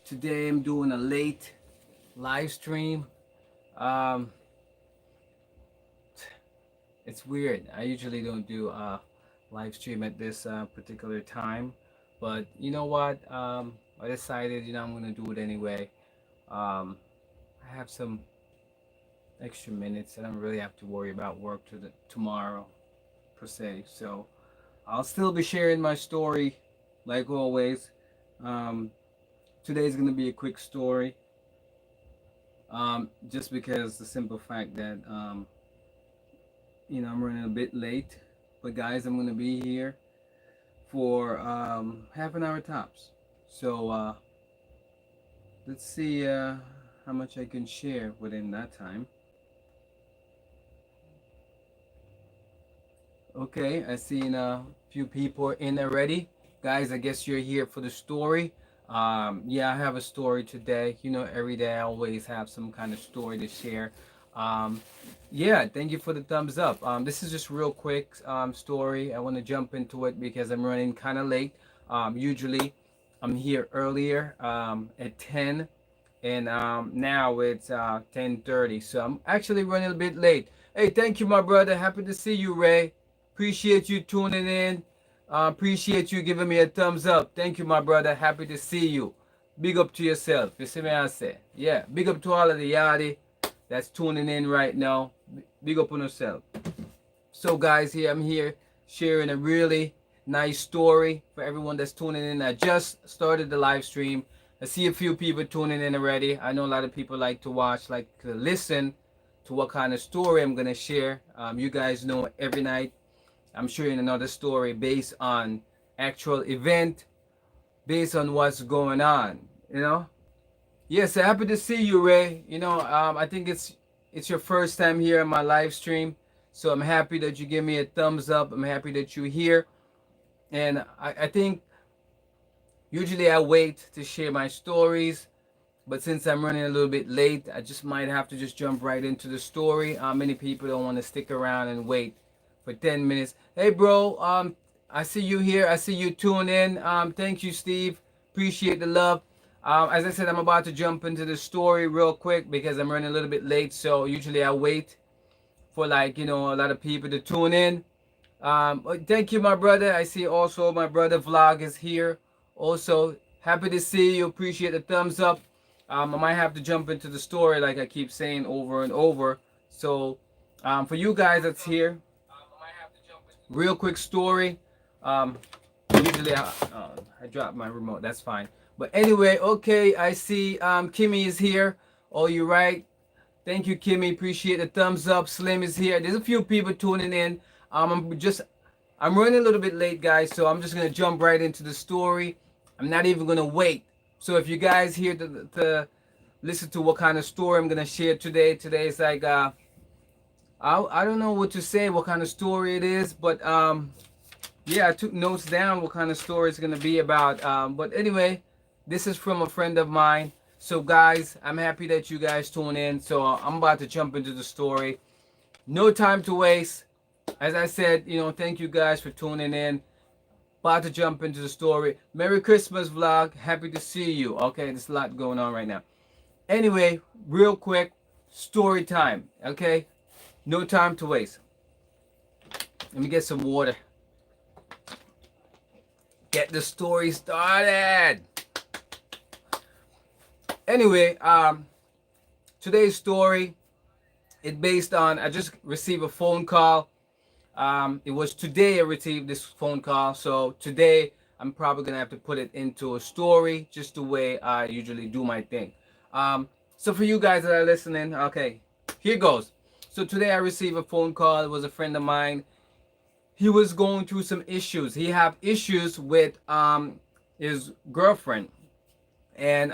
Today I'm doing a late live stream. Um, it's weird. I usually don't do a live stream at this particular time, but you know what? I decided I'm gonna do it anyway. I have some extra minutes. I don't really have to worry about work tomorrow per se. So I'll still be sharing my story like always. Um, Today's gonna be a quick story. Just because the simple fact that I'm running a bit late, but guys, I'm gonna be here for half an hour tops. So let's see how much I can share within that time. Okay, I seen a few people in already. Guys, I guess you're here for the story. Yeah, I have a story today. Every day I always have some kind of story to share. Um, yeah, thank you for the thumbs up. This is just real quick story. I want to jump into it because I'm running kind of late. Usually I'm here earlier at 10, and now it's 10:30, so I'm actually running a bit late. Hey, thank you, my brother. Happy to see you, Ray. Appreciate you tuning in. Appreciate you giving me a thumbs up. Thank you, my brother. Happy to see you. Big up to yourself. You see me, I say? Yeah, big up to all of the yardie that's tuning in right now. Big up on yourself. So, guys, here I'm here sharing a really nice story for everyone that's tuning in. I just started the live stream. I see a few people tuning in already. I know a lot of people like to watch, like to listen to what kind of story I'm gonna share. You guys know every night I'm sharing another story based on actual event, based on what's going on. You know. Yes, happy to see you, Ray. I think it's your first time here on my live stream, so I'm happy that you give me a thumbs up. I'm happy that you're here, and I think usually I wait to share my stories, but since I'm running a little bit late, I just might have to just jump right into the story. Many people don't want to stick around and wait for 10 minutes. Hey, bro, I see you here. I see you tune in. Thank you, Steve. Appreciate the love. As I said, I'm about to jump into the story real quick because I'm running a little bit late. So usually I wait for a lot of people to tune in. Thank you, my brother. I see also my brother Vlog is here. Also, happy to see you. Appreciate the thumbs up. I might have to jump into the story like I keep saying over and over. So, for you guys that's here, real quick story. Um, Usually I drop my remote. That's fine. But anyway, okay. I see Kimmy is here. Oh, you right. Thank you, Kimmy. Appreciate the thumbs up. Slim is here. There's a few people tuning in. I'm running a little bit late, guys, so I'm just gonna jump right into the story. I'm not even gonna wait. So if you guys here to listen to what kind of story I'm gonna share today is like I don't know what to say, what kind of story it is, but yeah, I took notes down what kind of story it's gonna be about. But anyway, this is from a friend of mine. So guys, I'm happy that you guys tune in. So I'm about to jump into the story. No time to waste. As I said, thank you guys for tuning in. About to jump into the story. Merry Christmas vlog. Happy to see you. Okay, there's a lot going on right now. Anyway, real quick, story time. Okay, no time to waste. Let me get some water. Get the story started. Anyway, today's story is based on, I just received a phone call. It was today I received this phone call. So today I'm probably gonna have to put it into a story, just the way I usually do my thing. So for you guys that are listening, okay, here goes. So today I received a phone call. It was a friend of mine. He was going through some issues. He had issues with his girlfriend. And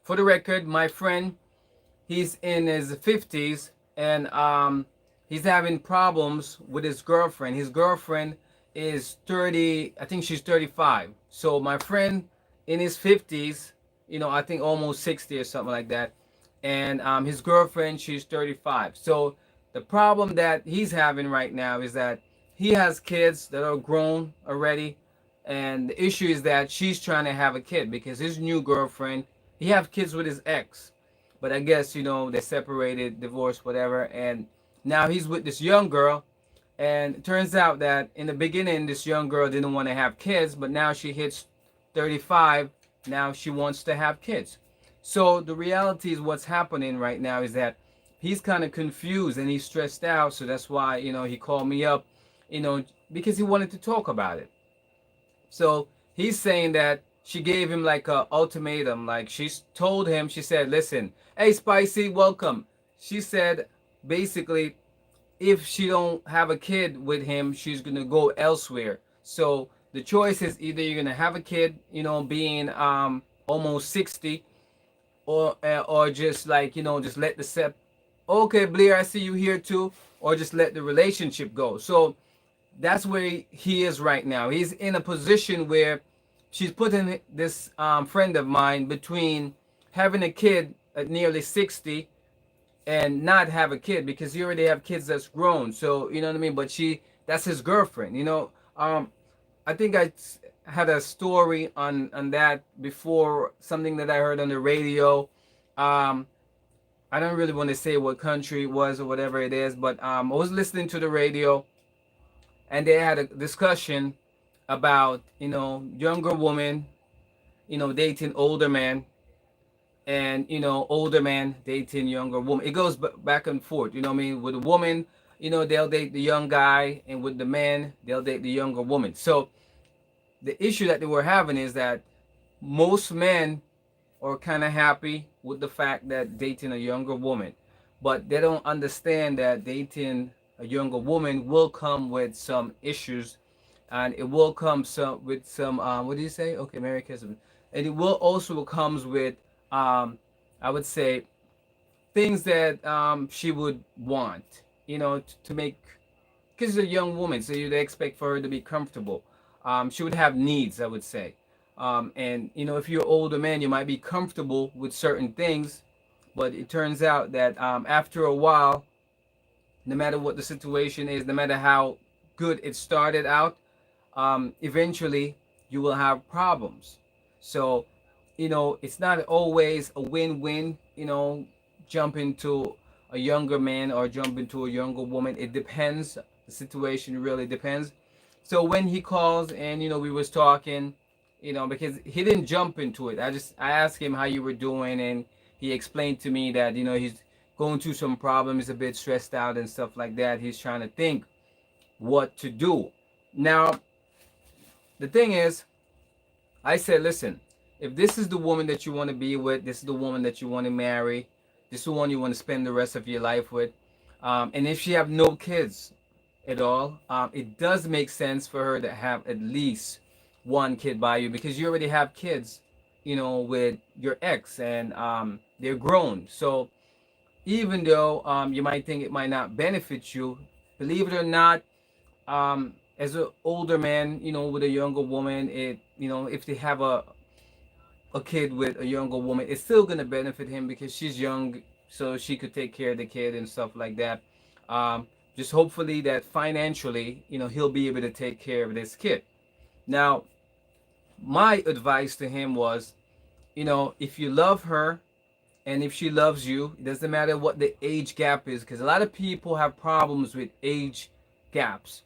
for the record, my friend, he's in his 50s, and he's having problems with his girlfriend. His girlfriend is 30, I think she's 35. So my friend in his 50s, I think almost 60 or something like that. And his girlfriend, she's 35. So the problem that he's having right now is that he has kids that are grown already, And the issue is that she's trying to have a kid because his new girlfriend, he have kids with his ex, but I guess they separated, divorced, whatever, and now he's with this young girl. And it turns out that in the beginning, this young girl didn't want to have kids, but now she hits 35. Now she wants to have kids. So the reality is what's happening right now is that he's kind of confused and he's stressed out. So that's why, he called me up, you know, because he wanted to talk about it. So he's saying that she gave him like a ultimatum. Like she's told him, she said, listen, hey, Spicy, welcome. She said, basically, if she don't have a kid with him, she's gonna go elsewhere. So the choice is either you're gonna have a kid, being almost 60, or just like just let the sep. Okay, Blair, I see you here too. Or just let the relationship go. So that's where he is right now. He's in a position where she's putting this friend of mine between having a kid at nearly 60 and not have a kid because he already have kids that's grown. So you know what I mean. But that's his girlfriend. I think I had a story on that before, something that I heard on the radio. Um, I don't really want to say what country it was or whatever it is, but I was listening to the radio and they had a discussion about younger woman dating older man, and older man dating younger woman. It goes back and forth, you know what I mean. With a woman, they'll date the young guy, and with the man, they'll date the younger woman. So the issue that they were having is that most men are kind of happy with the fact that dating a younger woman, but they don't understand that dating a younger woman will come with some issues, and it will come with some what do you say? Okay, Merry Christmas. And it will also comes with I would say things that she would want, to make, because she's a young woman, so you'd expect for her to be comfortable. She would have needs, I would say. And if you're an older man, you might be comfortable with certain things, but it turns out that after a while, no matter what the situation is, no matter how good it started out, eventually you will have problems. So, it's not always a win-win, jump into a younger man or jump into a younger woman. It depends. The situation really depends. So when he calls and, we was talking, because he didn't jump into it. I asked him how you were doing, and he explained to me that, he's going through some problems, a bit stressed out and stuff like that. He's trying to think what to do. Now, the thing is, I said, listen, if this is the woman that you want to be with, this is the woman that you want to marry, this is the one you want to spend the rest of your life with, and if she have no kids at all, it does make sense for her to have at least one kid by you, because you already have kids, with your ex, and they're grown. So even though you might think it might not benefit you, believe it or not, as an older man, with a younger woman, if they have a kid with a younger woman, it's still gonna benefit him because she's young, so she could take care of the kid and stuff like that. Um, just hopefully that financially, he'll be able to take care of this kid. Now, my advice to him was, if you love her and if she loves you, it doesn't matter what the age gap is, because a lot of people have problems with age gaps.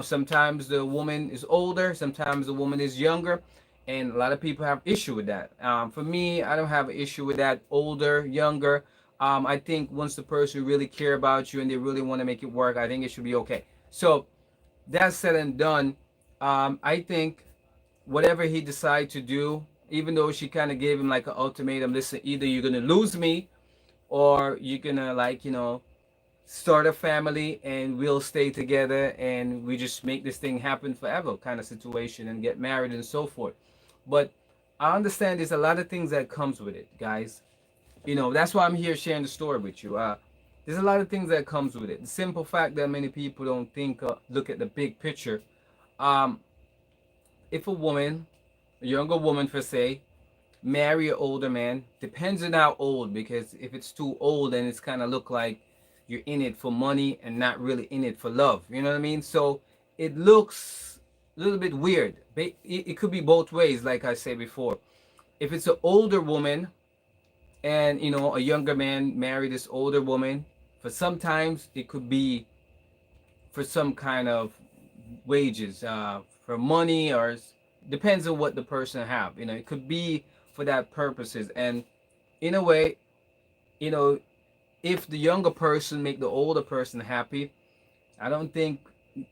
Sometimes the woman is older, sometimes the woman is younger, and a lot of people have issue with that. For me, I don't have an issue with that. Older, younger. I think once the person really care about you and they really want to make it work, I think it should be okay. So that said and done, I think whatever he decide to do, even though she kind of gave him like an ultimatum, listen, either you're gonna lose me or you're gonna like start a family and we'll stay together and we just make this thing happen forever kind of situation and get married and so forth. But I understand there's a lot of things that comes with it, guys. That's why I'm here sharing the story with you. There's a lot of things that comes with it. The simple fact that many people don't think, look at the big picture. um if a woman, a younger woman per se, marry an older man, depends on how old, because if it's too old, then it's kind of look like you're in it for money and not really in it for love. You know what I mean? So it looks a little bit weird. It could be both ways, like I said before. If it's an older woman and a younger man marry this older woman, for sometimes it could be for some kind of wages, for money, or depends on what the person have. It could be for that purposes. And in a way, you know, if the younger person make the older person happy, I don't think,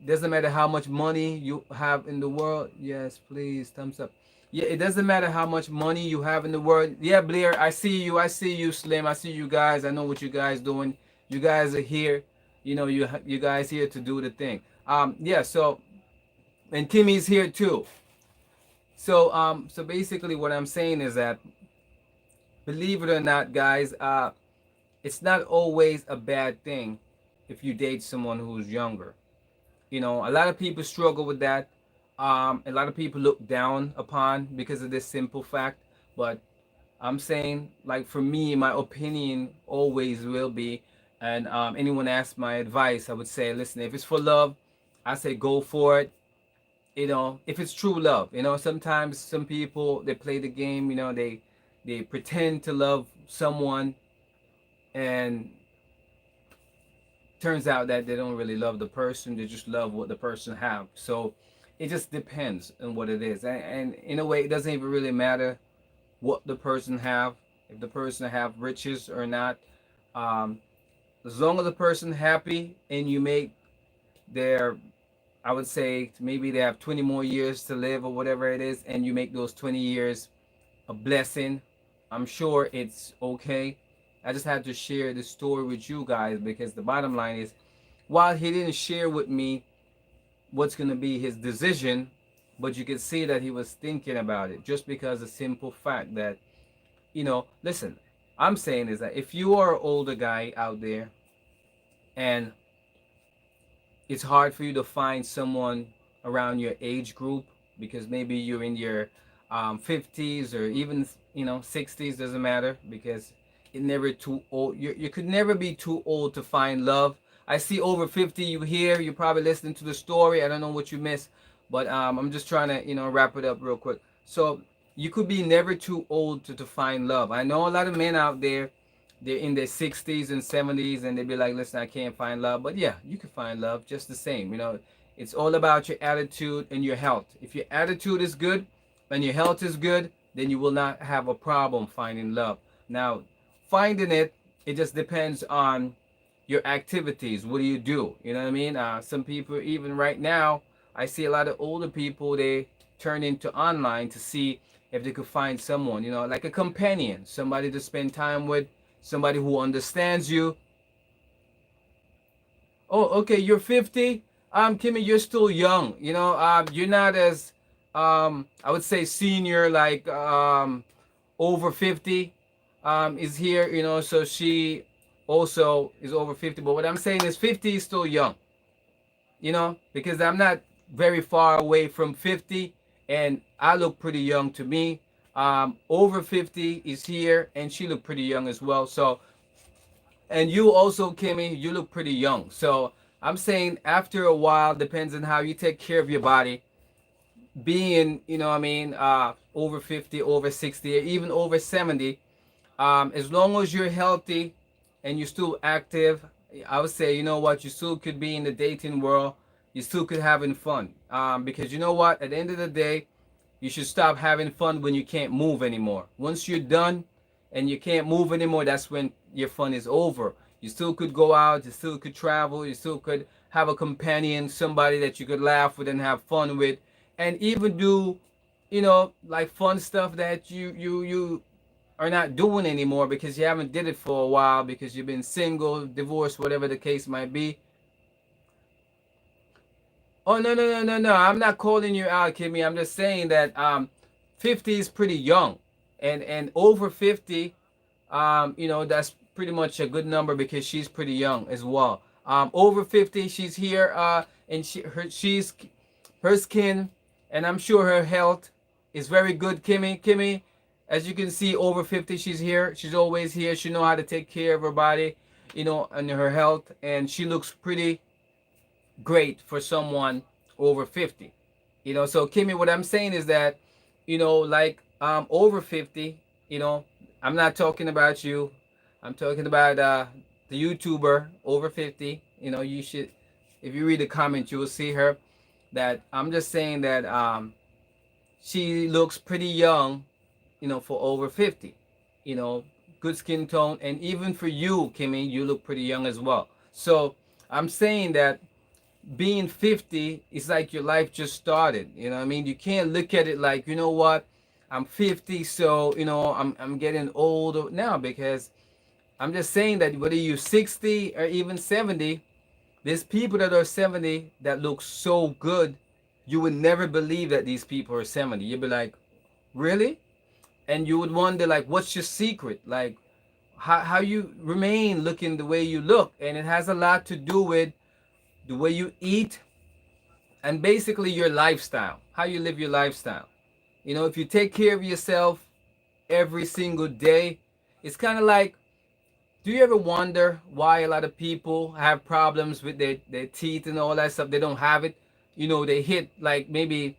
doesn't matter how much money you have in the world. Yes, please, thumbs up. Yeah, it doesn't matter how much money you have in the world. Yeah, Blair, I see you. I see you, Slim. I see you guys. I know what you guys doing. You guys are here. You guys here to do the thing. Yeah. So, and Kimmy's here too. So basically, what I'm saying is that, believe it or not, guys, it's not always a bad thing if you date someone who's younger. A lot of people struggle with that. A lot of people look down upon because of this simple fact. But I'm saying, like, for me, my opinion always will be, and anyone asks my advice, I would say, listen, if it's for love, I say go for it. If it's true love. Sometimes some people, they play the game. They pretend to love someone, and turns out that they don't really love the person. They just love what the person have. So it just depends on what it is. And in a way, it doesn't even really matter what the person have, if the person have riches or not. um, as long as the person happy, and you make their, I would say, maybe they have 20 more years to live or whatever it is, and you make those 20 years a blessing, I'm sure it's okay. I just had to share this story with you guys, because the bottom line is, while he didn't share with me what's going to be his decision, but you could see that he was thinking about it, just because the simple fact that, listen, I'm saying is that if you are an older guy out there, and it's hard for you to find someone around your age group, because maybe you're in your 50s, or even 60s, doesn't matter, because it never too old. You could never be too old to find love. I see over 50 you here. You're probably listening to the story. I don't know what you missed, but I'm just trying to wrap it up real quick. So you could be never too old to find love. I know a lot of men out there, they're in their 60s and 70s, and they be like, listen, I can't find love. But yeah, you can find love just the same. It's all about your attitude and your health. If your attitude is good and your health is good, then you will not have a problem finding love. Now, finding it, it just depends on your activities. What do you do? You know what I mean? Some people, even right now, I see a lot of older people, they turn into online to see if they could find someone, like a companion, somebody to spend time with, somebody who understands you. Oh, okay, you're 50. Kimmy, you're still young. You're not as, I would say, senior, like, over 50, is here. So she also is over 50. But what I'm saying is 50 is still young. Because I'm not very far away from 50, and I look pretty young to me. Over 50 is here, and she looked pretty young as well. So, and you also, Kimmy, you look pretty young. So I'm saying, after a while, depends on how you take care of your body. Being, what I mean, over 50, over 60, or even over 70, as long as you're healthy and you're still active, I would say, you know what, you still could be in the dating world. You still could having fun. Because you know what, at the end of the day, you should stop having fun when you can't move anymore. Once you're done and you can't move anymore, that's when your fun is over. You still could go out, you still could travel, you still could have a companion, somebody that you could laugh with and have fun with, and even do, like, fun stuff that you are not doing anymore because you haven't did it for a while, because you've been single, divorced, whatever the case might be. Oh, no, no, no, no, no. I'm not calling you out, Kimmy. I'm just saying that 50 is pretty young. And over 50, that's pretty much a good number, because she's pretty young as well. Over 50, she's here, and she's her skin, and I'm sure her health is very good, Kimmy. As you can see, over 50, she's here. She's always here. She know how to take care of her body, and her health, and she looks pretty great for someone over 50. So Kimmy, what I'm saying is that, like over 50, I'm not talking about you. I'm talking about the YouTuber over 50. You should, if you read the comments, you will see her. That I'm just saying that she looks pretty young, for over 50. You know, good skin tone, and even for you, Kimmy, you look pretty young as well. So I'm saying that being 50 is like your life just started. You know what I mean? You can't look at it like, what? I'm 50, so, I'm getting old now, because I'm just saying that whether you're 60 or even 70, there's people that are 70 that look so good, you would never believe that these people are 70. You'd be like, really? And you would wonder, like, what's your secret? Like, how you remain looking the way you look. And it has a lot to do with the way you eat, and basically your lifestyle, how you live your lifestyle. If you take care of yourself every single day, it's kind of like, do you ever wonder why a lot of people have problems with their teeth and all that stuff? They don't have it. They hit like maybe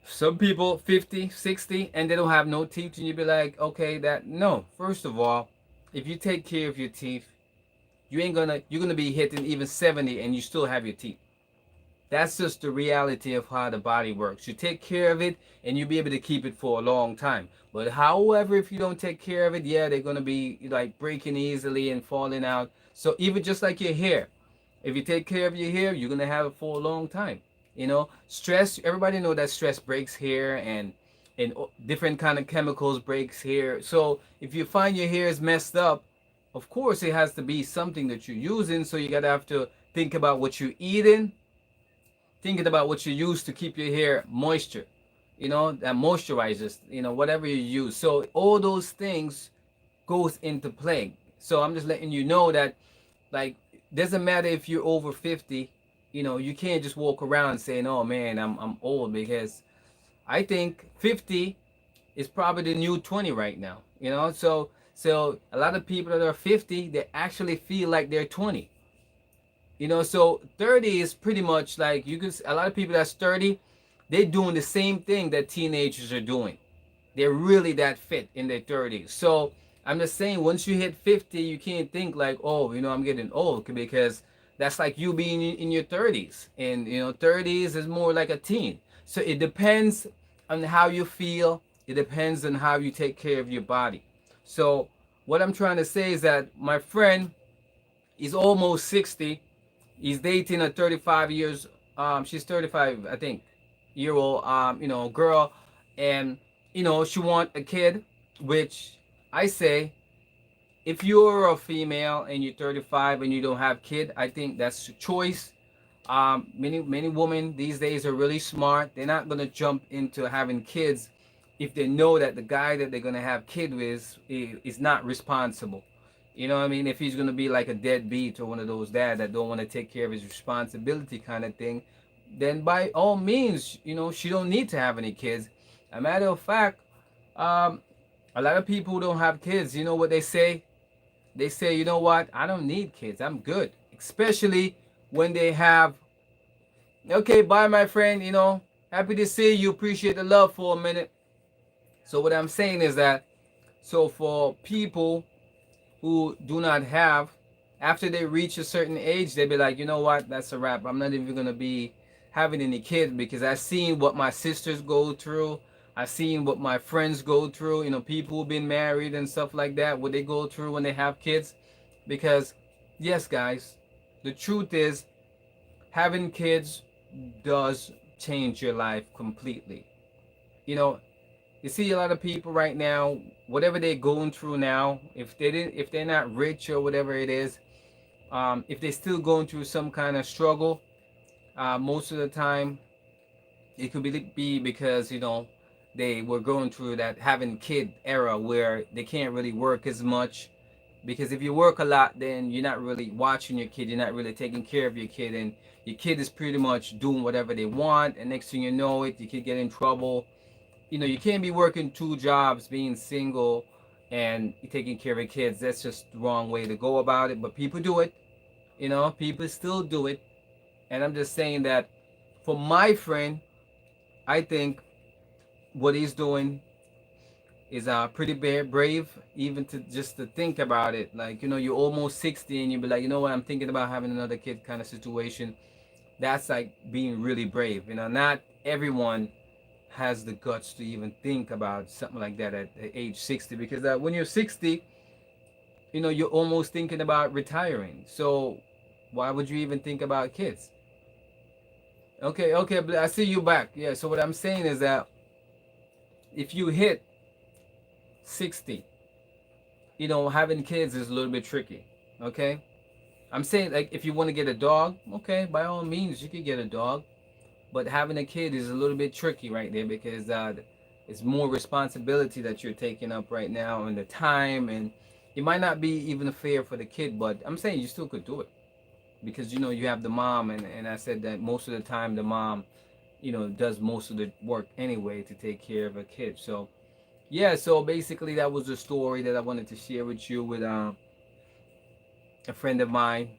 some people 50, 60, and they don't have no teeth. And you be like, okay, that, no. First of all, if you take care of your teeth, you're gonna be hitting even 70 and you still have your teeth. That's just the reality of how the body works. You take care of it and you'll be able to keep it for a long time. But however, if you don't take care of it, yeah, they're gonna be like breaking easily and falling out. So even just like your hair, if you take care of your hair, you're gonna have it for a long time. Stress. Everybody know that stress breaks hair, and different kind of chemicals breaks hair. So if you find your hair is messed up, of course it has to be something that you're using. So you gotta have to think about what you're eating, thinking about what you use to keep your hair moisture, that moisturizes, whatever you use. So all those things goes into play. So I'm just letting you know that, like, doesn't matter if you're over 50, you can't just walk around saying, oh man, I'm old, because I think 50 is probably the new 20 right now. So a lot of people that are 50, they actually feel like they're 20. So 30 is pretty much like, a lot of people that's 30, they're doing the same thing that teenagers are doing. They're really that fit in their 30s. So I'm just saying, once you hit 50, you can't think like, oh, I'm getting old, because that's like you being in your 30s. And 30s is more like a teen. So it depends on how you feel. It depends on how you take care of your body. So what I'm trying to say is that my friend is almost 60. He's dating a 35 years, she's 35, I think, year old, girl. And, she want a kid, which I say, if you're a female and you're 35 and you don't have kid, I think that's a choice. Many women these days are really smart. They're not gonna jump into having kids if they know that the guy that they're gonna have kid with is not responsible. You know what I mean? If he's gonna be like a deadbeat or one of those dads that don't want to take care of his responsibility kind of thing, then by all means, she don't need to have any kids. A matter of fact, um, a lot of people who don't have kids, you know what they say? They say, you know what? I don't need kids. I'm good. Especially when they have, okay, bye, my friend. Happy to see you. Appreciate the love for a minute. So, what I'm saying is that, so for people who do not have, after they reach a certain age, they be like, you know what? That's a wrap. I'm not even going to be having any kids, because I've seen what my sisters go through. I've seen what my friends go through, people who've been married and stuff like that, what they go through when they have kids. Because, yes, guys, the truth is, having kids does change your life completely. You know, you see a lot of people right now, whatever they're going through now, if they're not rich or whatever it is, if they're still going through some kind of struggle, most of the time it could be because they were going through that having kid era where they can't really work as much, because if you work a lot, then you're not really watching your kid, you're not really taking care of your kid, and your kid is pretty much doing whatever they want, and next thing you know it, you could get in trouble. You can't be working two jobs, being single and taking care of kids. That's just the wrong way to go about it, but people do it. People still do it. And I'm just saying that for my friend, I think what he's doing is pretty brave, even to just to think about it. Like, you're almost 60 and you be like, you know what, I'm thinking about having another kid kind of situation. That's like being really brave. Not everyone has the guts to even think about something like that at age 60, because when you're 60, you're almost thinking about retiring. So why would you even think about kids? Okay, okay, but I see you back. Yeah, so what I'm saying is that if you hit 60, having kids is a little bit tricky. Okay? I'm saying, like, if you want to get a dog, okay, by all means, you could get a dog. But having a kid is a little bit tricky right there, because it's more responsibility that you're taking up right now, and the time, and it might not be even fair for the kid, but I'm saying you still could do it, because you have the mom, and I said that most of the time the mom does most of the work anyway to take care of a kid. So yeah, so basically that was the story that I wanted to share with you, with a friend of mine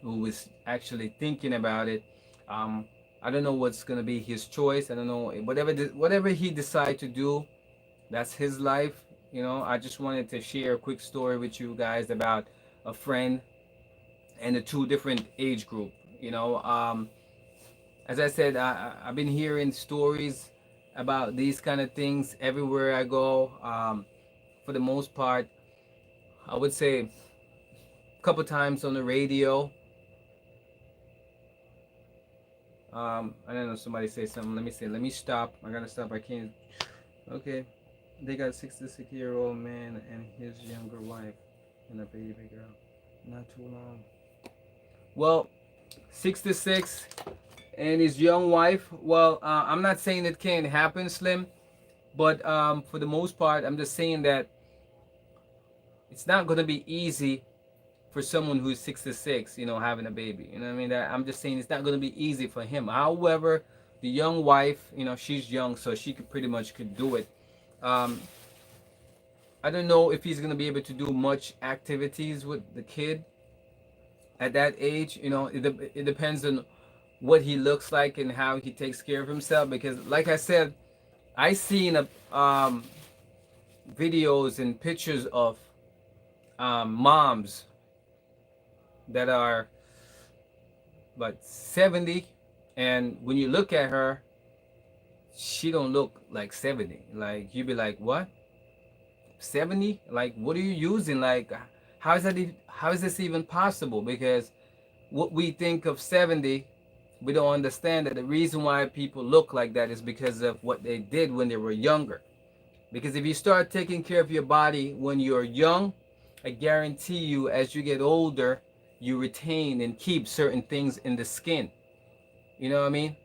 who was actually thinking about it. Um, I don't know what's gonna be his choice. I don't know, whatever he decide to do. That's his life. I just wanted to share a quick story with you guys about a friend and the two different age group. As I said, I've been hearing stories about these kind of things everywhere I go. For the most part, I would say a couple times on the radio. I don't know. Somebody say something. Let me see. Let me stop. I gotta stop. I can't. Okay. They got 66-year-old man and his younger wife and a baby girl. Not too long. Well, 66 and his young wife. Well, I'm not saying it can't happen, Slim, but for the most part, I'm just saying that it's not gonna be easy for someone who's 66, having a baby. You know what I mean? That I'm just saying it's not going to be easy for him. However, the young wife, she's young, so she could pretty much could do it. Um, I don't know if he's going to be able to do much activities with the kid at that age. It depends on what he looks like and how he takes care of himself. Because, like I said, I seen videos and pictures of moms that are but 70, and when you look at her, she don't look like 70. Like, you be like, what, 70? Like, what are you using? Like, how is this even possible? Because what we think of 70, we don't understand that the reason why people look like that is because of what they did when they were younger. Because if you start taking care of your body when you're young, I guarantee you, as you get older, you retain and keep certain things in the skin. You know what I mean?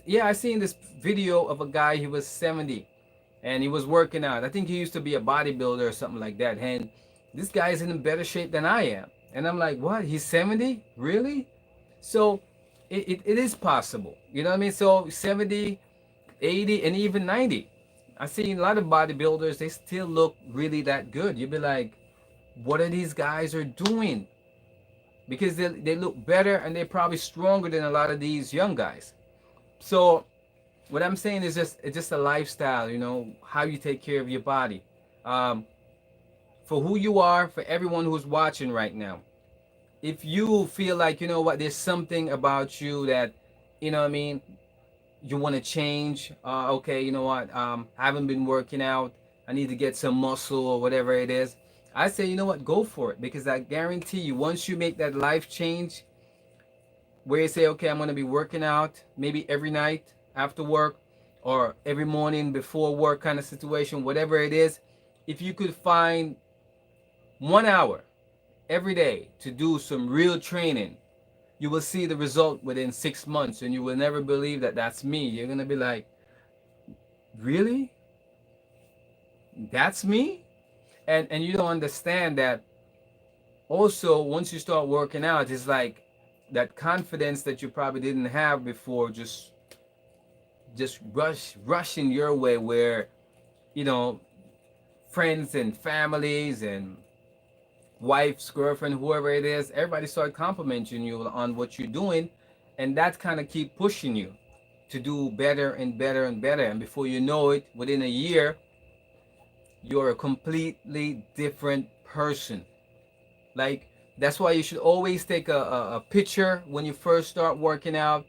Yeah, I seen this video of a guy. He was 70 and he was working out. I think he used to be a bodybuilder or something like that. And this guy is in better shape than I am. And I'm like, what? He's 70? Really? So it is possible. You know what I mean? So 70, 80, and even 90. I seen a lot of bodybuilders. They still look really that good. You'd be like, what are these guys are doing? Because they look better and they're probably stronger than a lot of these young guys. So what I'm saying is it's just a lifestyle, how you take care of your body. Um, for who you are, for everyone who's watching right now. If you feel like, what, there's something about you that, what I mean, you want to change. Okay, you know what, I haven't been working out. I need to get some muscle or whatever it is. I say, you know what, go for it, because I guarantee you, once you make that life change, where you say, okay, I'm going to be working out maybe every night after work or every morning before work kind of situation, whatever it is. If you could find 1 hour every day to do some real training, you will see the result within 6 months, and you will never believe that that's me. You're going to be like, really? That's me? And you don't understand that also, once you start working out, it's like that confidence that you probably didn't have before just rushing your way, where you know friends and families and wife's girlfriend, whoever it is, everybody start complimenting you on what you're doing, and that kind of keep pushing you. to do better and better and better. And before you know it, within a year, you're a completely different person. Like, that's why you should always take a picture when you first start working out,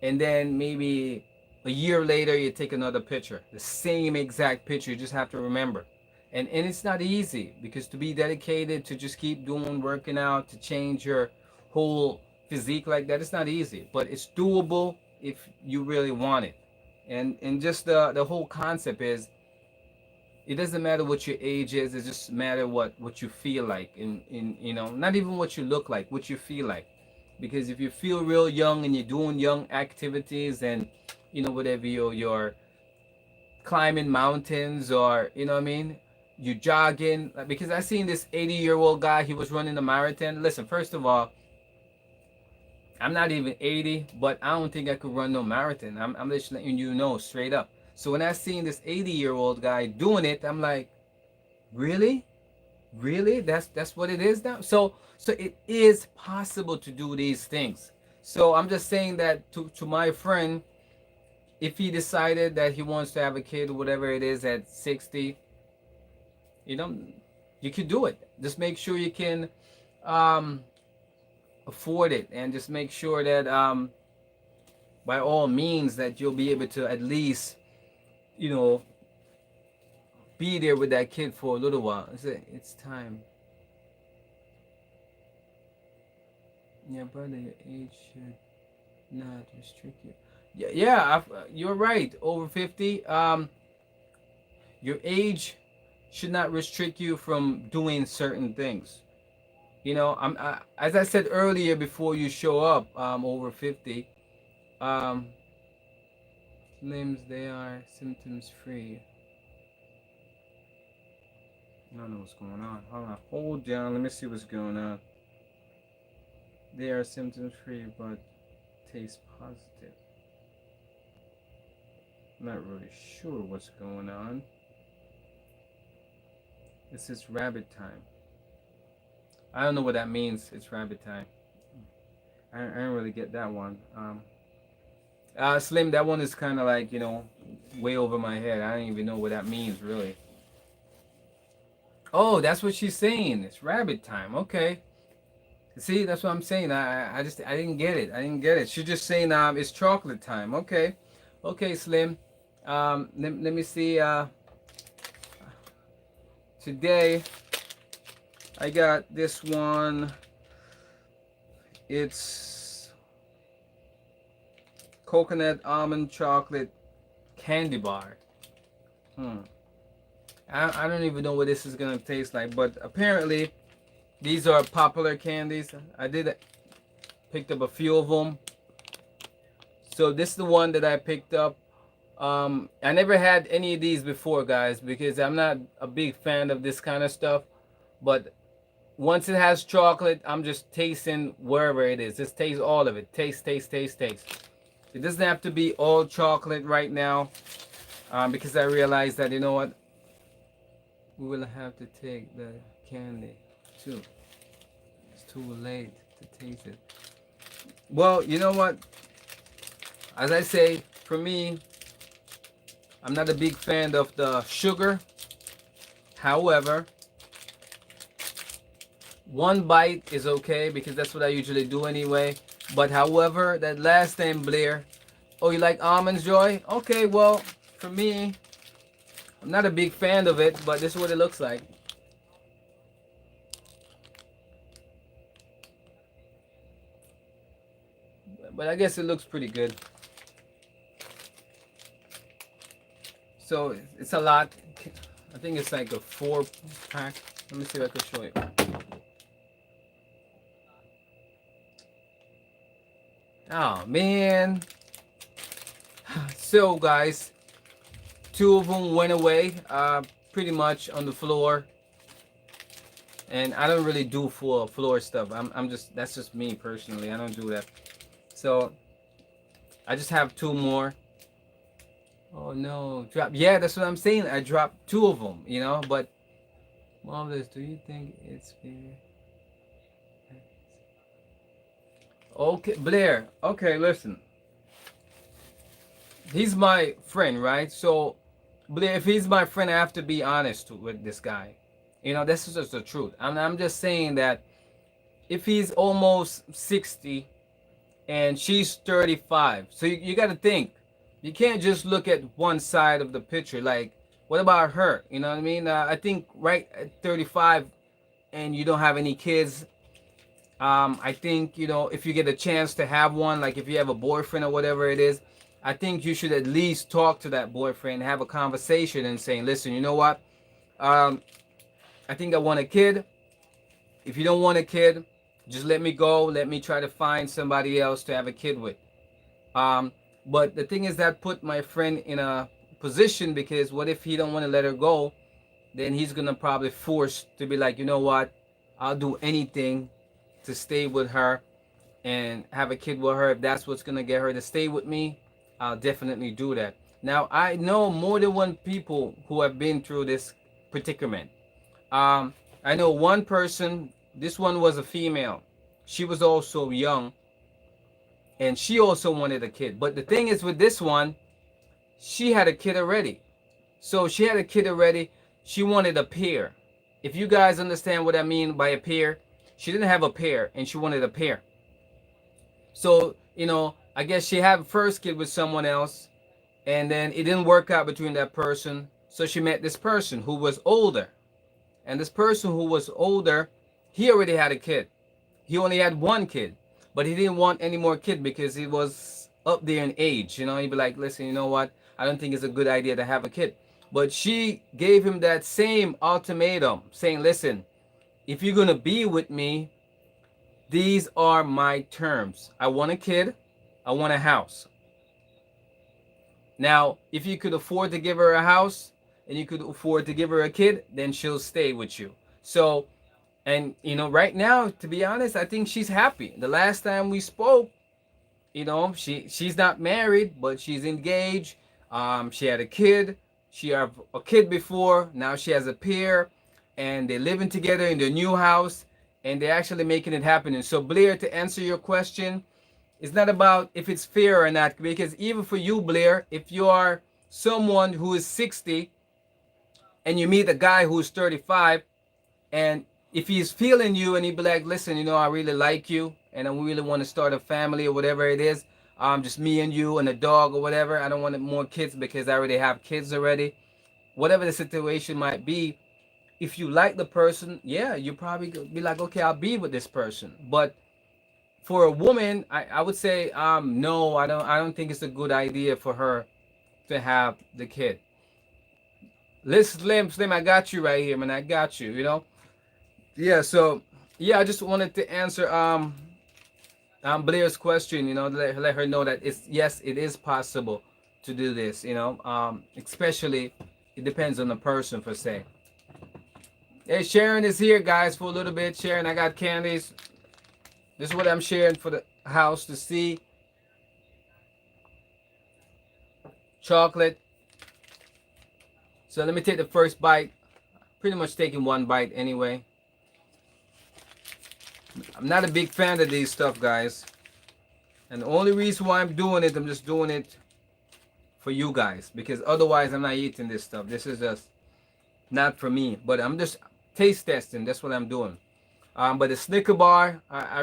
and then maybe a year later you take another picture, the same exact picture. You just have to remember. And it's not easy, because to be dedicated to just keep doing working out to change your whole physique like that, it's not easy, but it's doable if you really want it. And just the whole concept is, it doesn't matter what your age is. It just matter what you feel like, in not even what you look like, what you feel like. Because if you feel real young and you're doing young activities, and whatever, you're climbing mountains, or what I mean, you jogging. Like, because I seen this 80-year-old guy, he was running a marathon. Listen, first of all, I'm not even 80, but I don't think I could run no marathon. I'm just letting you know straight up. So when I seen this 80-year-old guy doing it, I'm like, really? Really? That's what it is now? So it is possible to do these things. So I'm just saying that to my friend, if he decided that he wants to have a kid or whatever it is at 60, you know, you could do it. Just make sure you can um afford it, and just make sure that by all means that you'll be able to at least, you know, be there with that kid for a little while. It's time. Yeah, brother, your age should not restrict you. Yeah, yeah, you're right. Over 50, your age should not restrict you from doing certain things. As I said earlier, before you show up, over 50, um, limbs, they are symptoms free. I don't know what's going on. Hold down. Let me see what's going on. They are symptoms free, but taste positive. I'm not really sure what's going on. This is rabbit time. I don't know what that means. It's rabbit time. I don't really get that one. Slim, that one is kind of like, way over my head. I don't even know what that means, really. Oh, that's what she's saying. It's rabbit time. Okay. See, that's what I'm saying. I didn't get it. I didn't get it. She's just saying it's chocolate time. Okay. Okay, Slim. Let me see. Today I got this one. It's coconut almond chocolate candy bar. I don't even know what this is gonna taste like, but apparently these are popular candies. I did picked up a few of them. So this is the one that I picked up. I never had any of these before, guys, because I'm not a big fan of this kind of stuff. But once it has chocolate, I'm just tasting wherever it is. Just taste all of it. Taste, taste, taste, taste. It doesn't have to be all chocolate right now, because I realized that, you know what, we will have to take the candy too. It's too late to taste it. Well, you know what? As I say, for me, I'm not a big fan of the sugar. However, one bite is okay, because that's what I usually do anyway. But however, that last time, Blair, oh, you like almonds, Joy? Okay, well, for me, I'm not a big fan of it, but this is what it looks like. But I guess it looks pretty good. So it's a lot. I think it's like a 4-pack. Let me see if I can show you. Oh man. So guys, 2 of them went away, pretty much on the floor. And I don't really do floor stuff. I'm just, that's just me personally. I don't do that. So I just have 2 more. Oh no, drop. Yeah, that's what I'm saying. I dropped 2 of them, But Marvelous, do you think it's fair? Okay, Blair. Okay, listen. he's my friend, right? So, but if he's my friend, I have to be honest with this guy. You know, this is just the truth. I'm just saying that if he's almost 60 and she's 35, so you got to think. You can't just look at one side of the picture. Like, what about her? You know what I mean? I think right at 35 and you don't have any kids, I think, you know, if you get a chance to have one, like if you have a boyfriend or whatever it is, I think you should at least talk to that boyfriend, have a conversation and saying, listen, you know what? Um, I think I want a kid. If you don't want a kid, just let me go. Let me try to find somebody else to have a kid with. Um, but the thing is that put my friend in a position because what if he don't want to let her go? Then he's gonna probably force to be like, you know what? I'll do anything to stay with her and have a kid with her. If that's what's gonna get her to stay with me, I'll definitely do that. Now I know more than one people who have been through this predicament. Um, I know one person. This one was a female. She was also young, and she also wanted a kid. But the thing is with this one, she had a kid already. So she had a kid already. She wanted a pair. If you guys understand what I mean by a pair, she didn't have a pair, and she wanted a pair. So, you know, I guess she had first kid with someone else, and then it didn't work out between that person. So she met this person who was older. And this person who was older, he already had a kid. He only had one kid, but he didn't want any more kid because he was up there in age. You know, he'd be like, listen, you know what? I don't think it's a good idea to have a kid. But she gave him that same ultimatum saying, listen, if you're going to be with me, these are my terms. I want a kid. I want a house. Now, if you could afford to give her a house and you could afford to give her a kid, then she'll stay with you. So, and you know, right now, to be honest, I think she's happy. The last time we spoke, you know, she's not married, but she's engaged. She had a kid. She had a kid before. Now she has a pair, and they're living together in their new house, and they're actually making it happen. And so, Blair, to answer your question, it's not about if it's fair or not, because even for you, Blair, if you are someone who is 60 and you meet a guy who's 35, and if he's feeling you and he be like, listen, you know, I really like you and I really want to start a family or whatever it is, just me and you and a dog or whatever. I don't want more kids because I already have kids already. Whatever the situation might be, if you like the person, yeah, you probably be like, okay, I'll be with this person. But for a woman, I would say, no, I don't think it's a good idea for her to have the kid. Listen, Slim, I got you right here, man. I got you. You know. Yeah. So, yeah, I just wanted to answer Blair's question. You know, let her know that it's yes, it is possible to do this. You know, especially it depends on the person per se. Hey, Sharon is here, guys, for a little bit. Sharon, I got candies. This is what I'm sharing for the house to see. Chocolate. So let me take the first bite. Pretty much taking one bite anyway. I'm not a big fan of these stuff, guys. And the only reason why I'm doing it, I'm just doing it for you guys. Because otherwise, I'm not eating this stuff. This is just not for me. But I'm just taste testing. That's what I'm doing. But the Snicker bar, I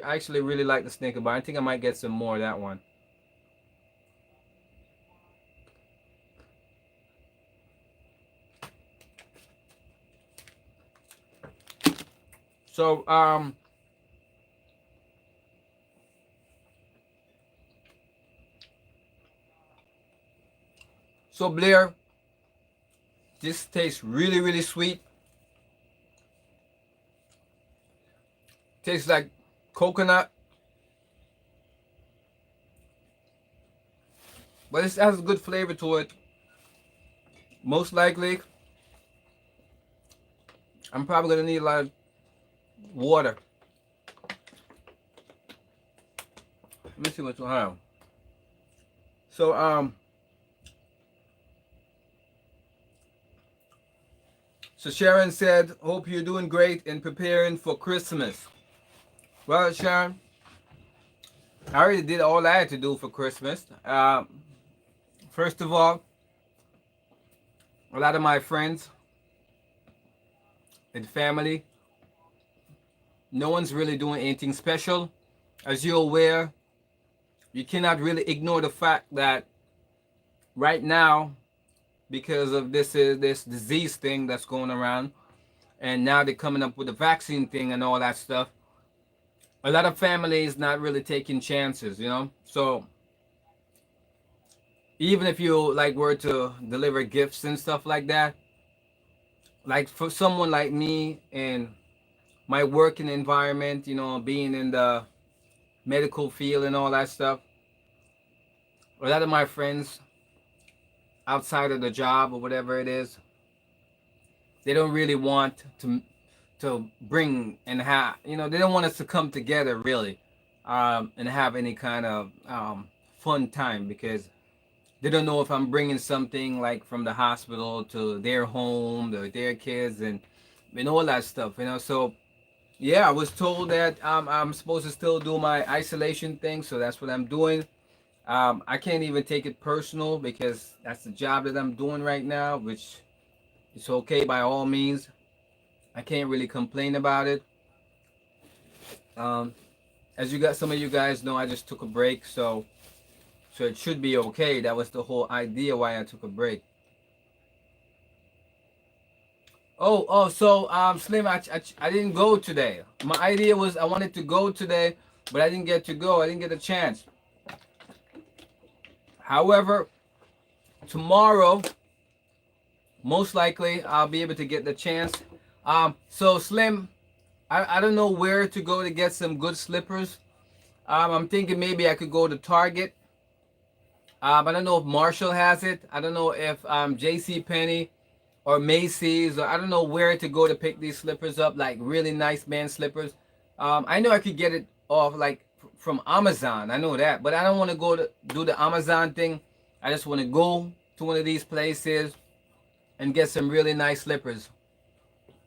actually really like the Snicker bar. I think I might get some more of that one. So so Blair, this tastes really really sweet. Tastes like coconut, but it has a good flavor to it. Most likely, I'm probably gonna need a lot of water. Let me see what's going on. So so Sharon said, "Hope you're doing great and preparing for Christmas." Well, Sharon, I already did all I had to do for Christmas. First of all, a lot of my friends and family, no one's really doing anything special. As you're aware, you cannot really ignore the fact that right now, because of this disease thing that's going around, and now they're coming up with the vaccine thing and all that stuff. A lot of families not really taking chances, you know. So even if you like were to deliver gifts and stuff like that, like for someone like me in my working environment, you know, being in the medical field and all that stuff, a lot of my friends outside of the job or whatever it is, they don't really want to bring and have, you know, they don't want us to come together really, and have any kind of fun time, because they don't know if I'm bringing something like from the hospital to their home, to their kids, and all that stuff, you know. So yeah, I was told that I'm supposed to still do my isolation thing, so that's what I'm doing. I can't even take it personal because that's the job that I'm doing right now, which is okay by all means. I can't really complain about it. Um, as you got some of you guys know, I just took a break, so it should be okay. That was the whole idea why I took a break. So Slim, I didn't go today. My idea was I wanted to go today, but I didn't get to go. I didn't get a chance. However, tomorrow, most likely, I'll be able to get the chance. So Slim, I don't know where to go to get some good slippers. I'm thinking maybe I could go to Target. I don't know if Marshall has it. I don't know if J.C. Penney or Macy's, or I don't know where to go to pick these slippers up, like really nice man slippers. I know I could get it off like from Amazon. I know that, but I don't want to go to do the Amazon thing. I just want to go to one of these places and get some really nice slippers.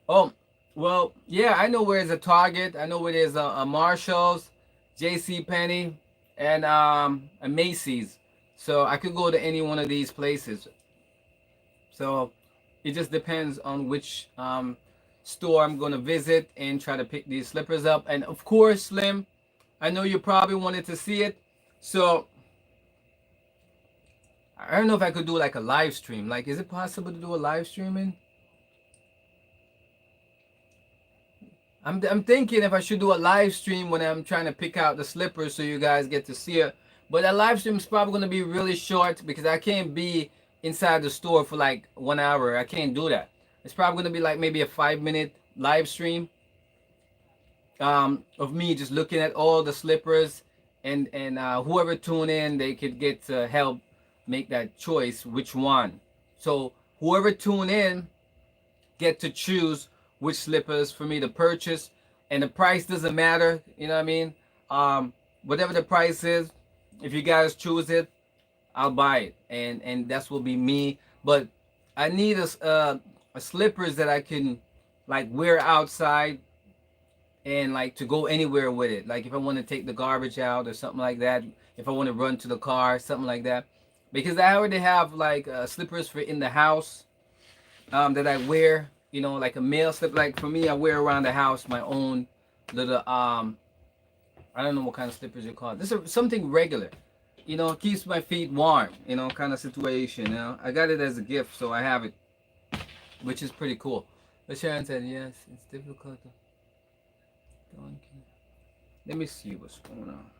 Oh, well, yeah, I know where there's a Target. I know where there's a Marshalls, J.C. Penney, and a Macy's. So I could go to any one of these places. So it just depends on which store I'm gonna visit and try to pick these slippers up. And of course, Slim, I know you probably wanted to see it. So I don't know if I could do like a live stream. Like, is it possible to do a live streaming? I'm thinking if I should do a live stream when I'm trying to pick out the slippers so you guys get to see it. But that live stream is probably gonna be really short because I can't be inside the store for like 1 hour. I can't do that. It's probably gonna be like maybe a 5 minute live stream of me just looking at all the slippers, and whoever tune in, they could get to help make that choice which one. So whoever tune in get to choose which slippers for me to purchase, and the price doesn't matter. You know what I mean? Whatever the price is, if you guys choose it, I'll buy it, and that's will be me. But I need a slippers that I can like wear outside and like to go anywhere with it. Like if I want to take the garbage out or something like that, if I want to run to the car, something like that. Because I already have like slippers for in the house that I wear. You know, like a male slip. Like for me, I wear around the house my own little I don't know what kind of slippers you call it. This is something regular. You know, keeps my feet warm. You know, kind of situation. You know, I got it as a gift, so I have it, which is pretty cool. But Sharon said, yes, it's difficult. Let me see what's going on.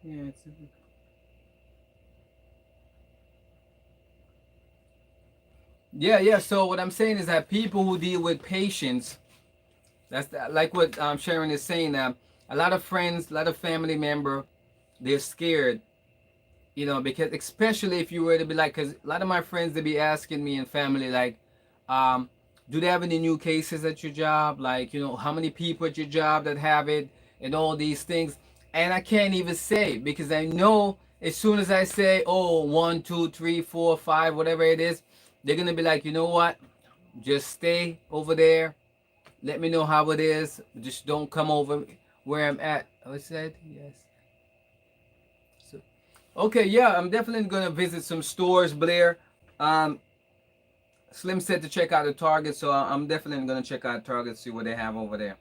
Yeah, it's difficult. Yeah. So what I'm saying is that people who deal with patients, like what Sharon is saying. A lot of friends, a lot of family member, they're scared, you know, because especially if you were to be like, because a lot of my friends they be asking me and family like, um, do they have any new cases at your job? Like, you know, how many people at your job that have it and all these things, and I can't even say because I know as soon as I say, oh, 1, 2, 3, 4, 5, whatever it is, they're gonna be like, you know what? Just stay over there. Let me know how it is. Just don't come over where I'm at. I said yes. So Okay, yeah, I'm definitely gonna visit some stores, Blair. Um, Slim said to check out the Target, so I'm definitely gonna check out Target, see what they have over there.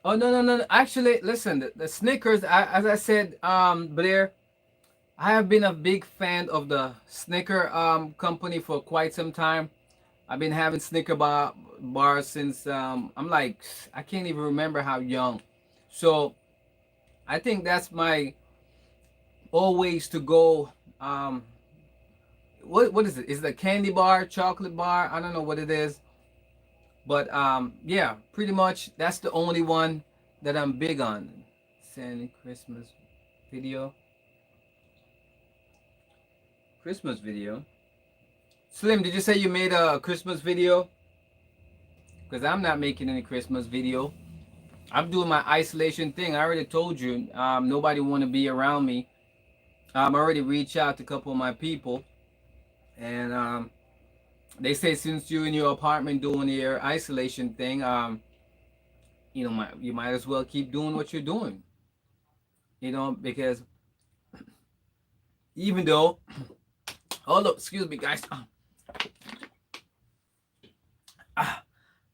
Oh no no no! Actually, listen, the Snickers. As I said, Blair, I have been a big fan of the Snicker company for quite some time. I've been having Snicker bars since I'm like I can't even remember how young. So I think that's my always to go. Um, what is it? Is it a candy bar, chocolate bar? I don't know what it is, but yeah, pretty much that's the only one that I'm big on. Send Christmas video, Christmas video. Slim, did you say you made a Christmas video? Because I'm not making any Christmas video. I'm doing my isolation thing. I already told you. Nobody want to be around me. I already reached out to a couple of my people, and they say since you're in your apartment doing your isolation thing, you might as well keep doing what you're doing. Because even though, hold up, excuse me, guys.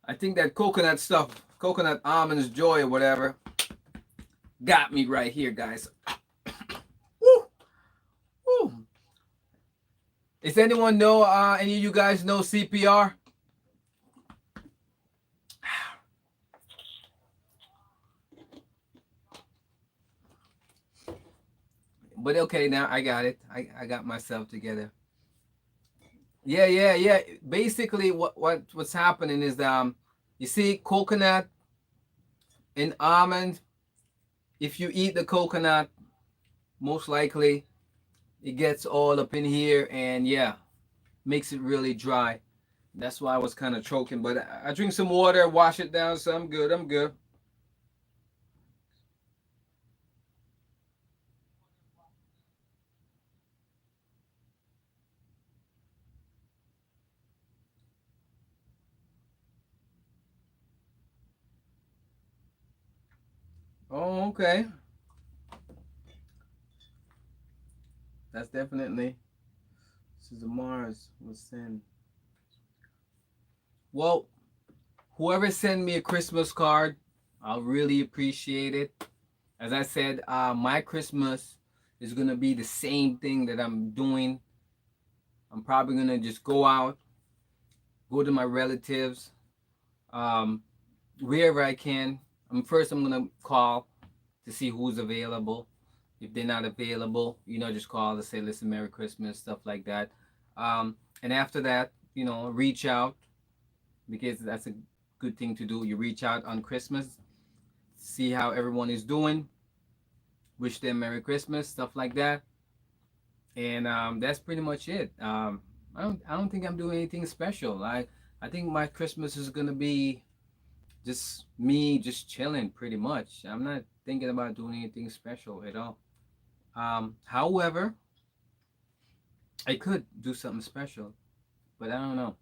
I think that coconut stuff, coconut almonds joy or whatever, got me right here, guys. Woo, woo. Does anyone know? Any of you guys know CPR? But okay, now I got it. I got myself together. Yeah, yeah, yeah. Basically, what's happening is you see coconut and almond. If you eat the coconut, most likely it gets all up in here, and yeah, makes it really dry. That's why I was kind of choking. But I drink some water, wash it down, so I'm good. I'm good. Oh, okay. That's definitely. This is a Mars was send. Well, whoever send me a Christmas card, I'll really appreciate it. As I said, my Christmas is gonna be the same thing that I'm doing. I'm probably gonna just go out, go to my relatives, um, wherever I can. I'm gonna call to see who's available. If they're not available, just call to say, listen, Merry Christmas, stuff like that. And after that, reach out because that's a good thing to do. You reach out on Christmas, see how everyone is doing, wish them Merry Christmas, stuff like that. And that's pretty much it. I don't think I'm doing anything special. I think my Christmas is gonna be just me just chilling pretty much. I'm not thinking about doing anything special at all. However, I could do something special, but I don't know.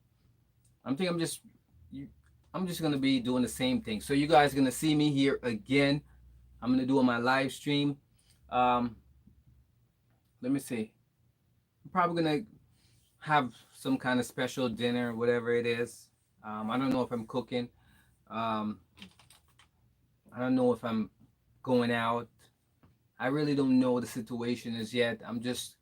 I'm think I'm just I'm just gonna be doing the same thing. So you guys are gonna see me here again. I'm gonna do on my live stream. Um, let me see. I'm probably gonna have some kind of special dinner, whatever it is. I don't know if I'm cooking. Um, I don't know if I'm going out. I really don't know what the situation is yet. I'm just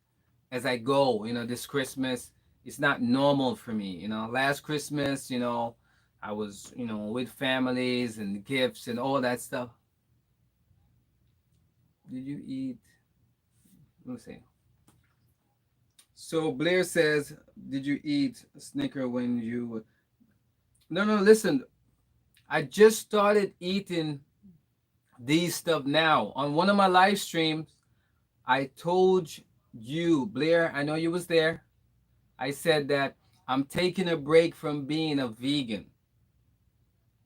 as I go. This Christmas, it's not normal for me. Last Christmas, I was, with families and gifts and all that stuff. Did you eat? Let me see. So Blair says, did you eat Snicker when you? No, no. Listen, I just started eating these stuff now on one of my live streams. I told you, Blair. I know you was there. I said that I'm taking a break from being a vegan.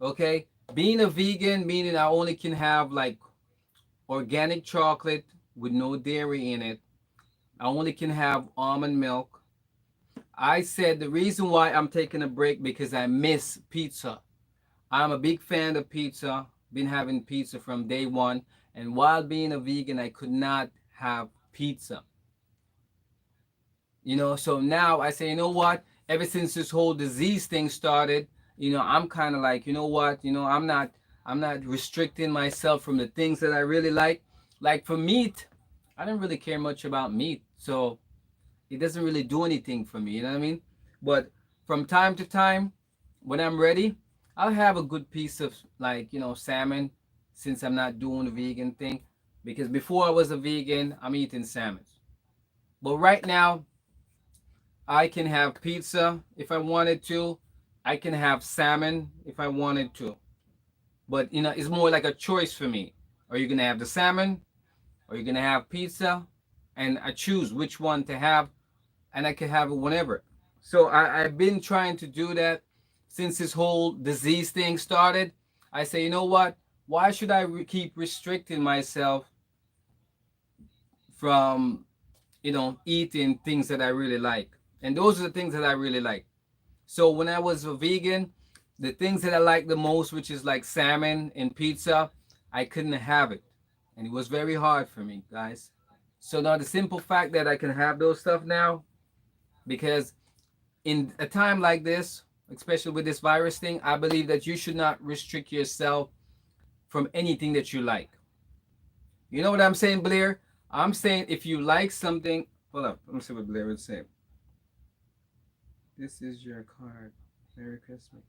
Okay, being a vegan meaning I only can have like organic chocolate with no dairy in it, I only can have almond milk. I said the reason why I'm taking a break because I miss pizza. I'm a big fan of pizza. Been having pizza from day one, and while being a vegan, I could not have pizza. So now I say, you know what? Ever since this whole disease thing started, I'm kind of like, you know what? I'm not restricting myself from the things that I really like. Like for meat, I don't really care much about meat, so it doesn't really do anything for me. You know what I mean? But from time to time, when I'm ready, I'll have a good piece of like salmon, since I'm not doing the vegan thing. Because before I was a vegan, I'm eating salmon. But right now, I can have pizza if I wanted to. I can have salmon if I wanted to. But it's more like a choice for me. Are you gonna have the salmon? Are you gonna have pizza? And I choose which one to have, and I can have it whenever. So I've been trying to do that since this whole disease thing started. I say, you know what? Why should I keep restricting myself from eating things that I really like? And those are the things that I really like. So when I was a vegan, the things that I like the most, which is like salmon and pizza, I couldn't have it. And it was very hard for me, guys. So now the simple fact that I can have those stuff now, because in a time like this, especially with this virus thing, I believe that you should not restrict yourself from anything that you like. You know what I'm saying, Blair? I'm saying if you like something, hold up, let me see what Blair would say. This is your card. Merry Christmas.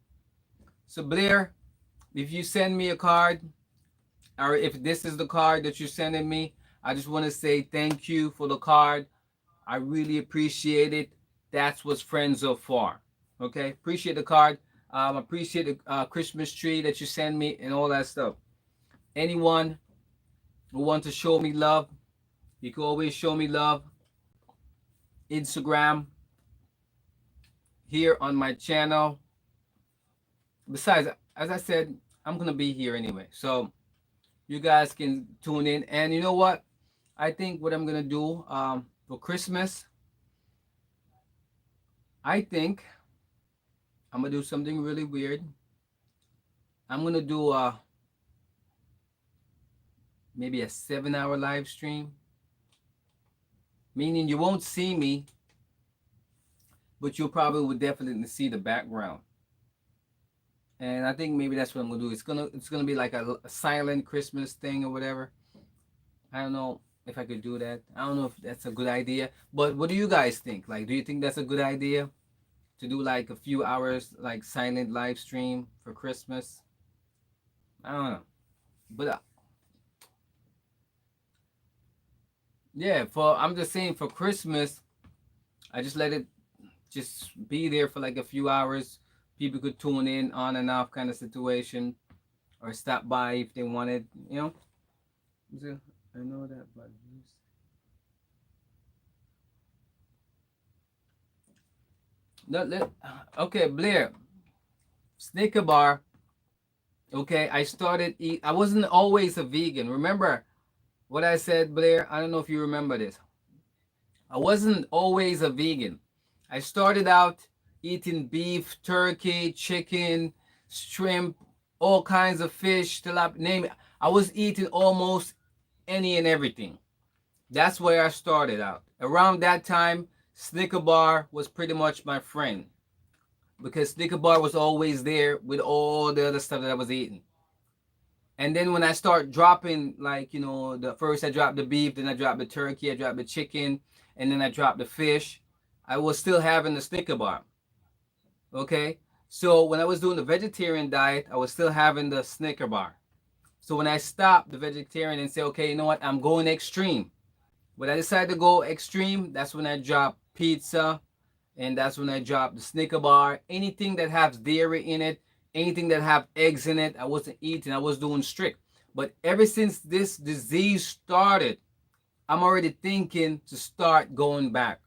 So Blair, if you send me a card, or if this is the card that you're sending me, I just want to say thank you for the card. I really appreciate it. That's what friends are for. Okay, appreciate the card. Appreciate the Christmas tree that you send me and all that stuff. Anyone who wants to show me love, you can always show me love. Instagram, here on my channel. Besides, as I said, I'm gonna be here anyway, so you guys can tune in. And you know what? I think what I'm gonna do for Christmas, I think I'm gonna do something really weird. I'm gonna do maybe a 7-hour live stream, meaning you won't see me, but you'll probably would definitely see the background. And I think maybe that's what I'm gonna do. It's gonna be like a silent Christmas thing or whatever. I don't know if I could do that. I don't know if that's a good idea. But what do you guys think? Like, do you think that's a good idea to do like a few hours like silent live stream for Christmas? I don't know. But yeah, for I'm just saying for Christmas, I just let it just be there for like a few hours. People could tune in on and off kind of situation, or stop by if they wanted, So, I know that, but okay, Blair, Snicker bar. Okay, I wasn't always a vegan. Remember what I said, Blair? I don't know if you remember this. I wasn't always a vegan. I started out eating beef, turkey, chicken, shrimp, all kinds of fish, tilapia, name it. I was eating almost any and everything. That's where I started out. Around that time, Snicker bar was pretty much my friend, because Snicker bar was always there with all the other stuff that I was eating. And then when I start dropping, like, the first I dropped the beef, then I dropped the turkey, I dropped the chicken, and then I dropped the fish, I was still having the Snicker bar. Okay? So when I was doing the vegetarian diet, I was still having the Snicker bar. So when I stopped the vegetarian and say, okay, you know what, I'm going extreme. When I decided to go extreme, that's when I dropped pizza, and that's when I dropped the Snicker bar. Anything that has dairy in it, anything that have eggs in it, I wasn't eating. I was doing strict. But ever since this disease started, I'm already thinking to start going back.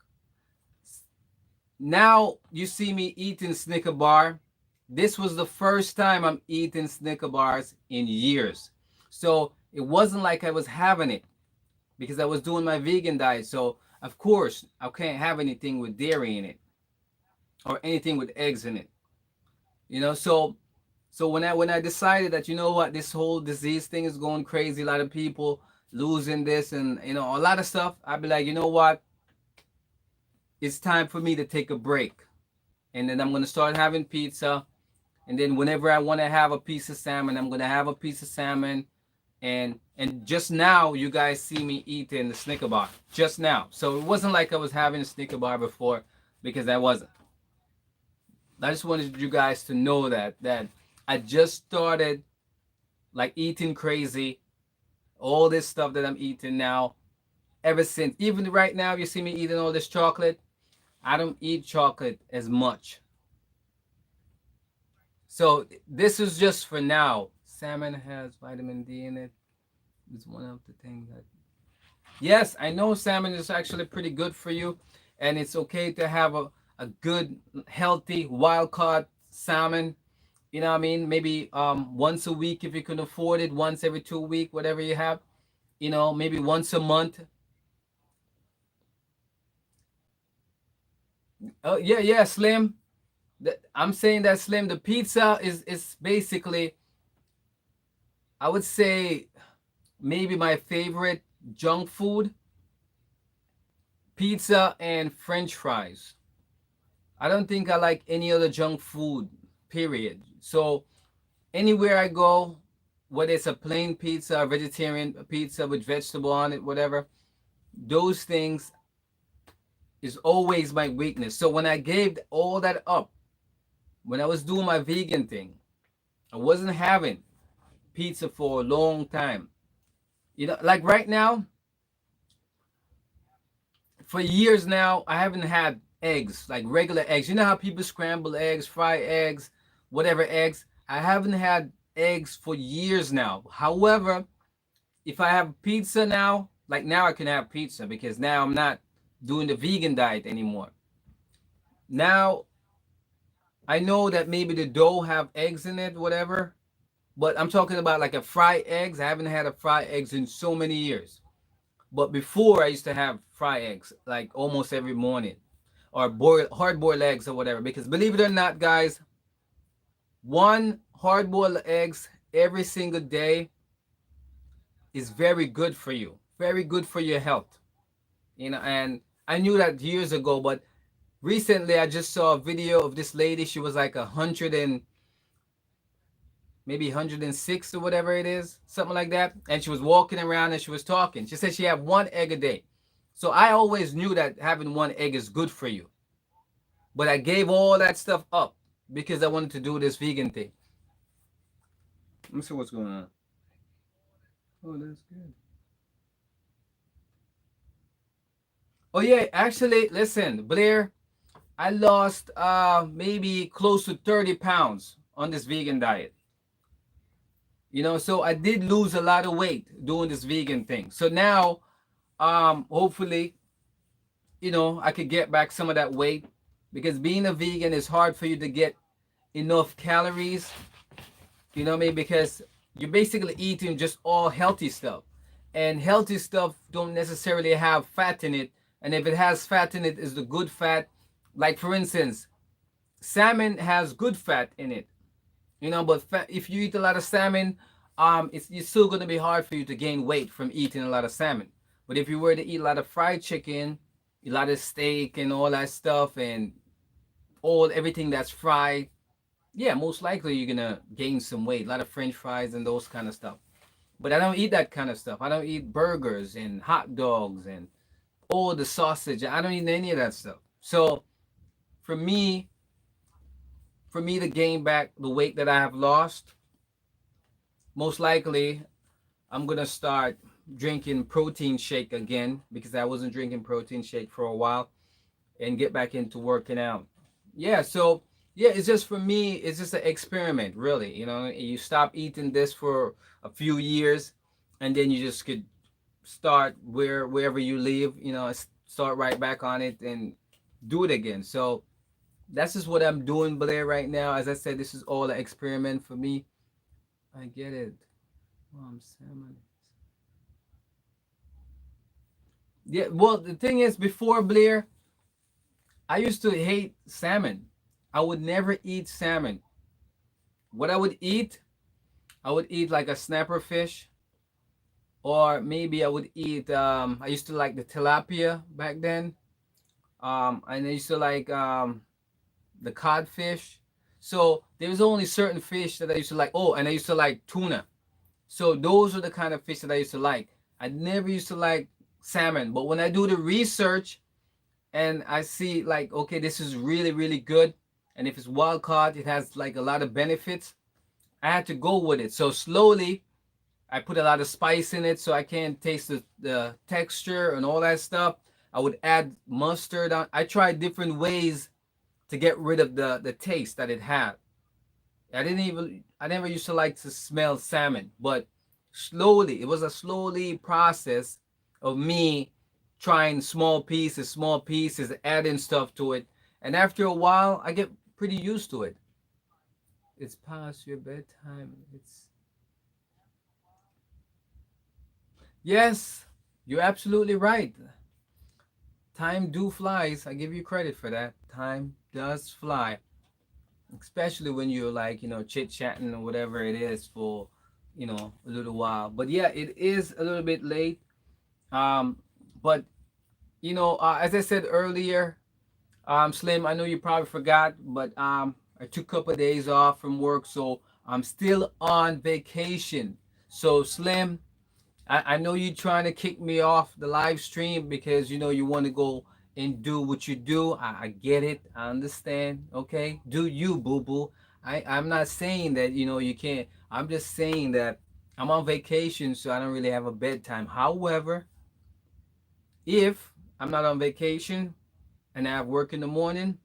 Now you see me eating Snicker bar. This was the first time I'm eating Snicker bars in years. So it wasn't like I was having it because I was doing my vegan diet. So Of course, I can't have anything with dairy in it or anything with eggs in it. You know, so when I decided that, you know what, this whole disease thing is going crazy, a lot of people losing this and you know a lot of stuff, I'd be like, you know what, it's time for me to take a break. And then I'm gonna start having pizza. And then whenever I want to have a piece of salmon, I'm gonna have a piece of salmon. And just now you guys see me eating the Snicker bar. Just now. So it wasn't like I was having a Snicker bar before, because I wasn't. I just wanted you guys to know that I just started like eating crazy. All this stuff that I'm eating now, ever since, even right now, you see me eating all this chocolate. I don't eat chocolate as much. So this is just for now. Salmon has vitamin D in it. It's one of the things that. Yes, I know salmon is actually pretty good for you, and it's okay to have a good, healthy, wild caught salmon. You know what I mean? Maybe once a week if you can afford it, once every 2 week, whatever you have. You know, maybe once a month. Oh yeah, yeah, Slim. I'm saying that, Slim. The pizza is basically, I would say, maybe my favorite junk food. Pizza and French fries. I don't think I like any other junk food, period. So anywhere I go, whether it's a plain pizza, a vegetarian pizza with vegetable on it, whatever, those things is always my weakness. So when I gave all that up, when I was doing my vegan thing, I wasn't having pizza for a long time. You know, like right now, for years now, I haven't had eggs, like regular eggs. You know how people scramble eggs, fry eggs, whatever eggs? I haven't had eggs for years now. However, if I have pizza now, like now I can have pizza because now I'm not doing the vegan diet anymore. Now I know that maybe the dough have eggs in it, whatever, but I'm talking about like a fried eggs. I haven't had a fried eggs in so many years. But before I used to have fried eggs like almost every morning, or hard boiled eggs or whatever. Because believe it or not, guys, one hard boiled eggs every single day is very good for you, very good for your health. You know, and I knew that years ago, but recently I just saw a video of this lady. She was like 100 and maybe 106 or whatever it is, something like that. And she was walking around and she was talking. She said she had one egg a day. So I always knew that having one egg is good for you. But I gave all that stuff up because I wanted to do this vegan thing. Let me see what's going on. Oh, that's good. Oh yeah, actually, listen, Blair, I lost maybe close to 30 pounds on this vegan diet. You know, so I did lose a lot of weight doing this vegan thing. So now, hopefully, you know, I could get back some of that weight, because being a vegan is hard for you to get enough calories. You know what I mean? Because you're basically eating just all healthy stuff. And healthy stuff don't necessarily have fat in it. And if it has fat in it, is the good fat. Like for instance, salmon has good fat in it. You know, but if you eat a lot of salmon, it's still gonna be hard for you to gain weight from eating a lot of salmon. But if you were to eat a lot of fried chicken, a lot of steak and all that stuff, and all everything that's fried, yeah, most likely you're gonna gain some weight. A lot of French fries and those kind of stuff. But I don't eat that kind of stuff. I don't eat burgers and hot dogs and all the sausage. I don't eat any of that stuff. So for me, to gain back the weight that I have lost, most likely I'm gonna start drinking protein shake again, because I wasn't drinking protein shake for a while, and get back into working out. Yeah, so yeah, it's just for me, it's just an experiment, really. You know, you stop eating this for a few years, and then you just could start wherever you live. You know, start right back on it and do it again. So that's just what I'm doing, Blair, right now. As I said, this is all an experiment for me. I get it. Salmon. Yeah, well, the thing is, before Blair, I used to hate salmon. I would never eat salmon. What I would eat like a snapper fish, or maybe I would eat. I used to like the tilapia back then. And I used to like the codfish. So there was only certain fish that I used to like. Oh, and I used to like tuna. So those are the kind of fish that I used to like. I never used to like salmon, but when I do the research and I see like, okay, this is really really good, and if it's wild caught, it has like a lot of benefits. I had to go with it. So slowly, I put a lot of spice in it so I can taste the texture and all that stuff. I would add mustard on. I tried different ways to get rid of the taste that it had. I never used to like to smell salmon, but slowly, it was a slowly process of me trying small pieces, adding stuff to it. And after a while, I get pretty used to it. It's past your bedtime. It's Yes, you're absolutely right. Time do flies. I give you credit for that. Time does fly, especially when you're like, chit chatting or whatever it is for, a little while. But yeah, it is a little bit late. Um, but as I said earlier, Slim, I know you probably forgot, but I took a couple of days off from work, so I'm still on vacation. So Slim, I know you're trying to kick me off the live stream because you want to go and do what you do. I get it. I understand. Okay, do you, boo boo? I'm not saying that you can't. I'm just saying that I'm on vacation, so I don't really have a bedtime. However, if I'm not on vacation and I have work in the morning,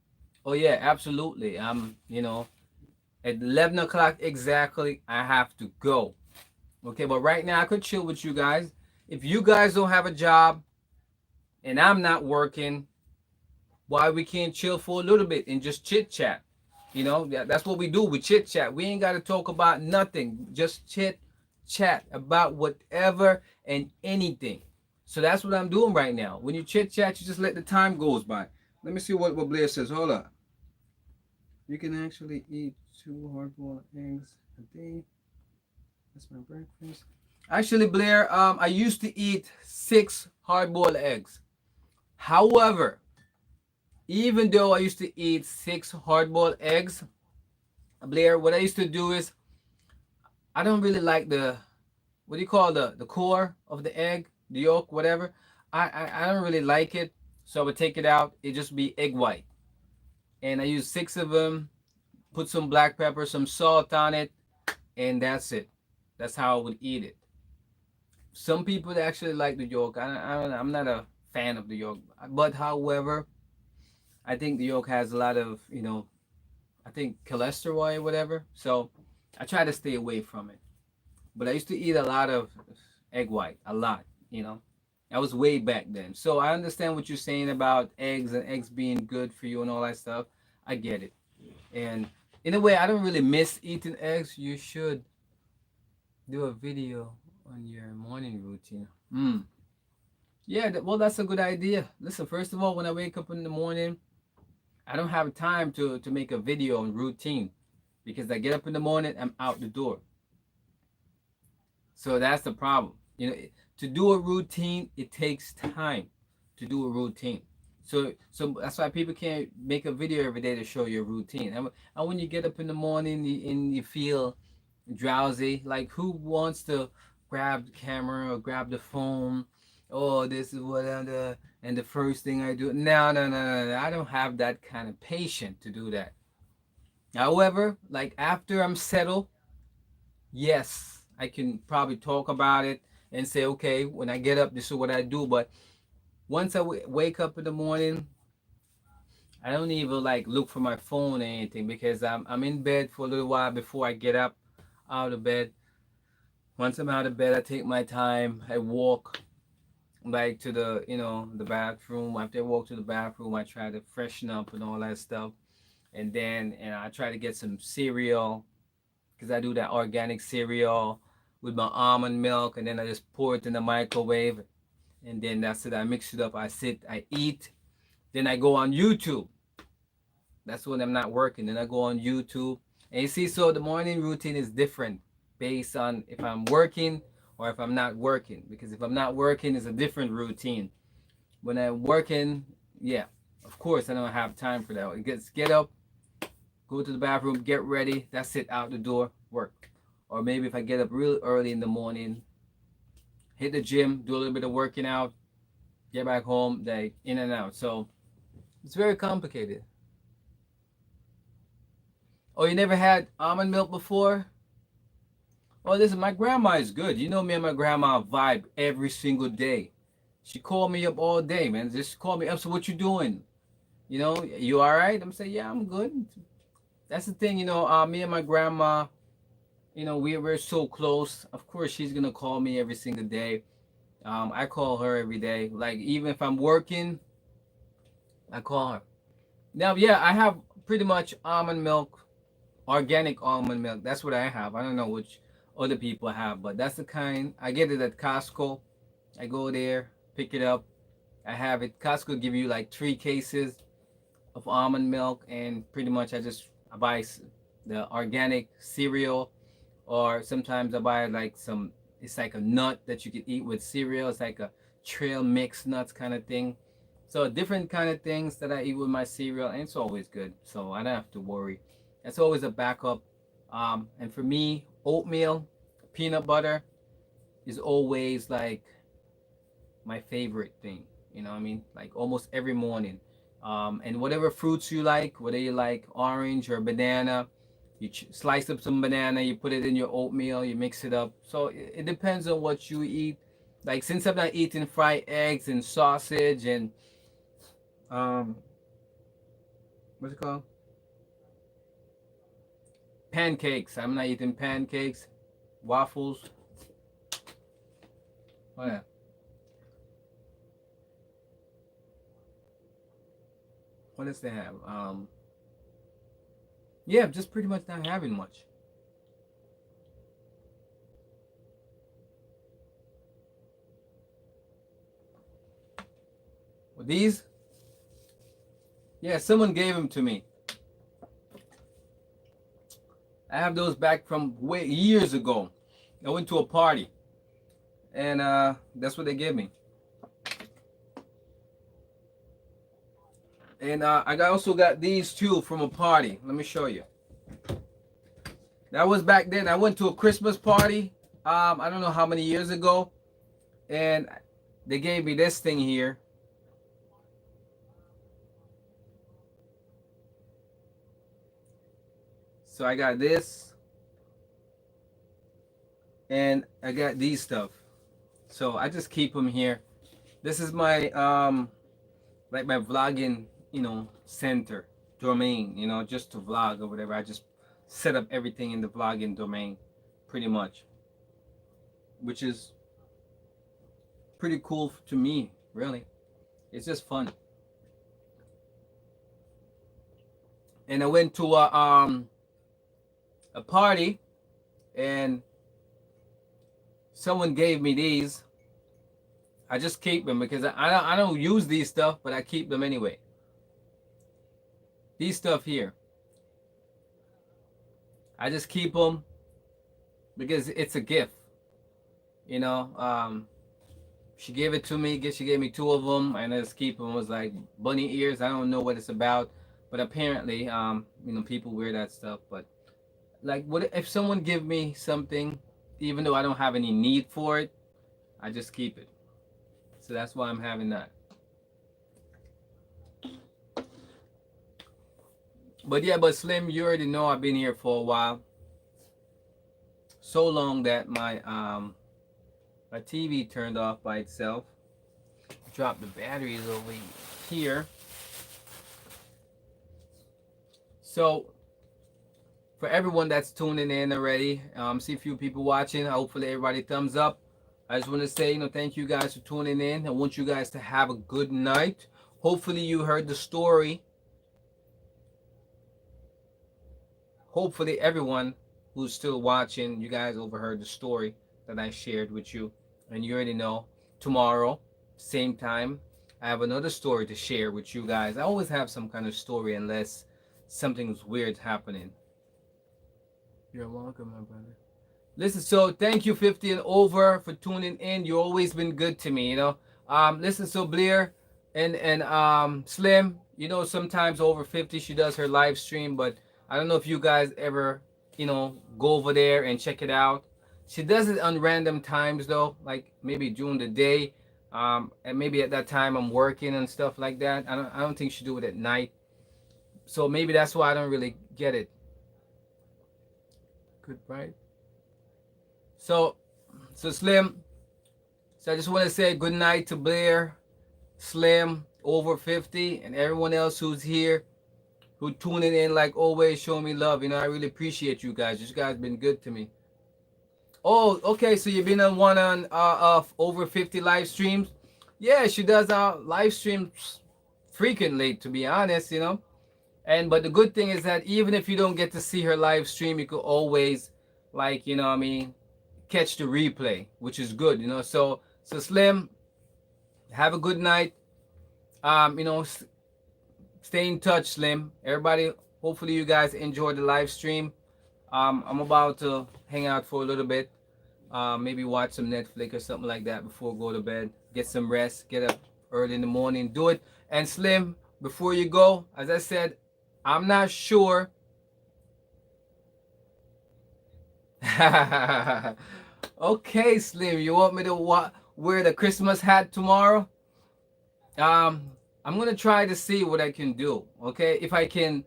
oh yeah, absolutely. At 11 o'clock exactly, I have to go. Okay, but right now I could chill with you guys. If you guys don't have a job and I'm not working, why we can't chill for a little bit and just chit chat? That's what we do. We chit chat. We ain't got to talk about nothing. Just chit chat about whatever and anything. So that's what I'm doing right now. When you chit chat, you just let the time goes by. Let me see what Blair says. Hold up. You can actually eat 2 hard-boiled eggs a day. That's my breakfast. Actually, Blair, I used to eat 6 hard-boiled eggs. However, even though I used to eat 6 hard-boiled eggs, Blair, what I used to do is I don't really like the what do you call the core of the egg, the yolk, whatever. I don't really like it, so I would take it out. It just be egg white, and I use 6 of them. Put some black pepper, some salt on it, and that's it. That's how I would eat it. Some people actually like the yolk. I'm not a fan of the yolk, but however, I think the yolk has a lot of I think cholesterol or whatever. So I try to stay away from it. But I used to eat a lot of egg white, a lot. You know, that was way back then. So I understand what you're saying about eggs and eggs being good for you and all that stuff. I get it. And in a way, I don't really miss eating eggs. You should do a video on your morning routine. Yeah, well, that's a good idea. Listen, first of all, when I wake up in the morning, I don't have time to make a video on routine because I get up in the morning, I'm out the door. So that's the problem. To do a routine, it takes time to do a routine. So that's why people can't make a video every day to show your routine. And when you get up in the morning and you feel drowsy, like who wants to grab the camera or grab the phone? Oh, this is what I'm the and the first thing I do. No, no, no, no, no. I don't have that kind of patience to do that. However, like after I'm settled, yes, I can probably talk about it and say, okay, when I get up, this is what I do. But once I wake up in the morning, I don't even like look for my phone or anything because I'm in bed for a little while before I get up out of bed. Once I'm out of bed, I take my time. I walk back to the bathroom. After I walk to the bathroom, I try to freshen up and all that stuff. And I try to get some cereal because I do that organic cereal with my almond milk, and then I just pour it in the microwave. and then that's it. I mix it up. I sit, I eat, then I go on YouTube. That's when I'm not working. Then I go on YouTube. And you see, so the morning routine is different based on if I'm working or if I'm not working. Because if I'm not working, it's a different routine. When I'm working, yeah, of course I don't have time for that. It gets get up, go to the bathroom, get ready. That's it, out the door, work. Or maybe if I get up really early in the morning, hit the gym, do a little bit of working out, get back home, like in and out. So it's very complicated. Oh, you never had almond milk before? Oh, listen, my grandma is good. You know me and my grandma vibe every single day. She called me up all day, man. Just call me up. So what you doing? You know, you all right? I'm saying, yeah, I'm good. That's the thing, me and my grandma, we're so close. Of course, she's gonna call me every single day. I call her every day. Like even if I'm working, I call her. Now, yeah, I have pretty much almond milk, organic almond milk. That's what I have. I don't know which other people have, but that's the kind. I get it at Costco. I go there, pick it up. I have it. Costco give you like 3 cases of almond milk, and pretty much I buy the organic cereal, or sometimes I buy like some. It's like a nut that you can eat with cereal. It's like a trail mix nuts kind of thing. So different kind of things that I eat with my cereal, and it's always good. So I don't have to worry. That's always a backup. And for me, oatmeal, peanut butter is always like my favorite thing. You know what I mean? Like almost every morning. And whatever fruits you like, whether you like orange or banana, you slice up some banana, you put it in your oatmeal, you mix it up. So it depends on what you eat. Like since I'm not eating fried eggs and sausage and um, what's it called? Pancakes. I'm not eating pancakes, waffles. Oh yeah. What does they have? Yeah, just pretty much not having much. Well, these, yeah, someone gave them to me. I have those back from way years ago. I went to a party, and that's what they gave me. And also got these too from a party. Let me show you. That was back then. I went to a Christmas party. I don't know how many years ago, and they gave me this thing here. So I got this, and I got these stuff. So I just keep them here. This is my like my vlogging, center domain, just to vlog or whatever. I just set up everything in the vlogging domain, pretty much, which is pretty cool to me, really. It's just fun. And I went to a party, and someone gave me these. I just keep them because I don't use these stuff, but I keep them anyway. These stuff here, I just keep them because it's a gift. You know, she gave it to me. Guess she gave me 2 of them, and I just keep them. It was like bunny ears. I don't know what it's about, but apparently, people wear that stuff. But like, what if someone give me something, even though I don't have any need for it, I just keep it. So that's why I'm having that. But yeah, but Slim, you already know I've been here for a while. So long that my TV turned off by itself. Drop the batteries over here. So for everyone that's tuning in already, see a few people watching. Hopefully everybody thumbs up. I just want to say, thank you guys for tuning in. I want you guys to have a good night. Hopefully you heard the story. Hopefully everyone who's still watching, you guys overheard the story that I shared with you. And you already know, tomorrow, same time, I have another story to share with you guys. I always have some kind of story unless something's weird happening. You're welcome, my brother. Listen, so thank you 50 and over for tuning in. You always been good to me, you know. Listen, so Blair and Slim, you know, sometimes over 50 she does her live stream, but I don't know if you guys ever, you know, go over there and check it out. She does it on random times though, like maybe during the day, and maybe at that time I'm working and stuff like that. I don't think she do it at night, so maybe that's why I don't really get it. Good, right? So, so Slim, so I just want to say good night to Blair, Slim, over 50, and everyone else who's here, who tuning in like always, showing me love. You know, I really appreciate you guys. You guys been good to me. Oh, okay. So you've been on one on of over 50 live streams. Yeah, she does live streams frequently, to be honest. You know, and but the good thing is that even if you don't get to see her live stream, you could always, like, you know, what I mean, catch the replay, which is good. You know, so Slim, have a good night. You know, stay in touch, Slim. Everybody, hopefully you guys enjoy the live stream. I'm about to hang out for a little bit. Maybe watch some Netflix or something like that before go to bed. Get some rest. Get up early in the morning. Do it. And Slim, before you go, as I said, I'm not sure. Okay, Slim, you want me to wear the Christmas hat tomorrow? Um, I'm gonna try to see what I can do. Okay, if I can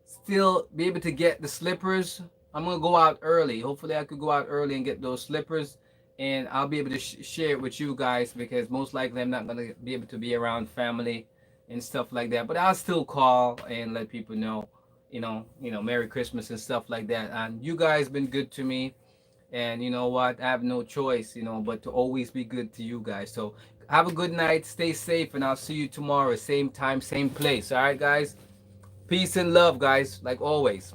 still be able to get the slippers, I'm gonna go out early. Hopefully, I could go out early and get those slippers, and I'll be able to share it with you guys because most likely I'm not gonna be able to be around family and stuff like that. But I'll still call and let people know, Merry Christmas and stuff like that. And you guys been good to me, and you know what? I have no choice, but to always be good to you guys. So have a good night, stay safe, and I'll see you tomorrow, same time, same place. All right, guys. Peace and love, guys, like always.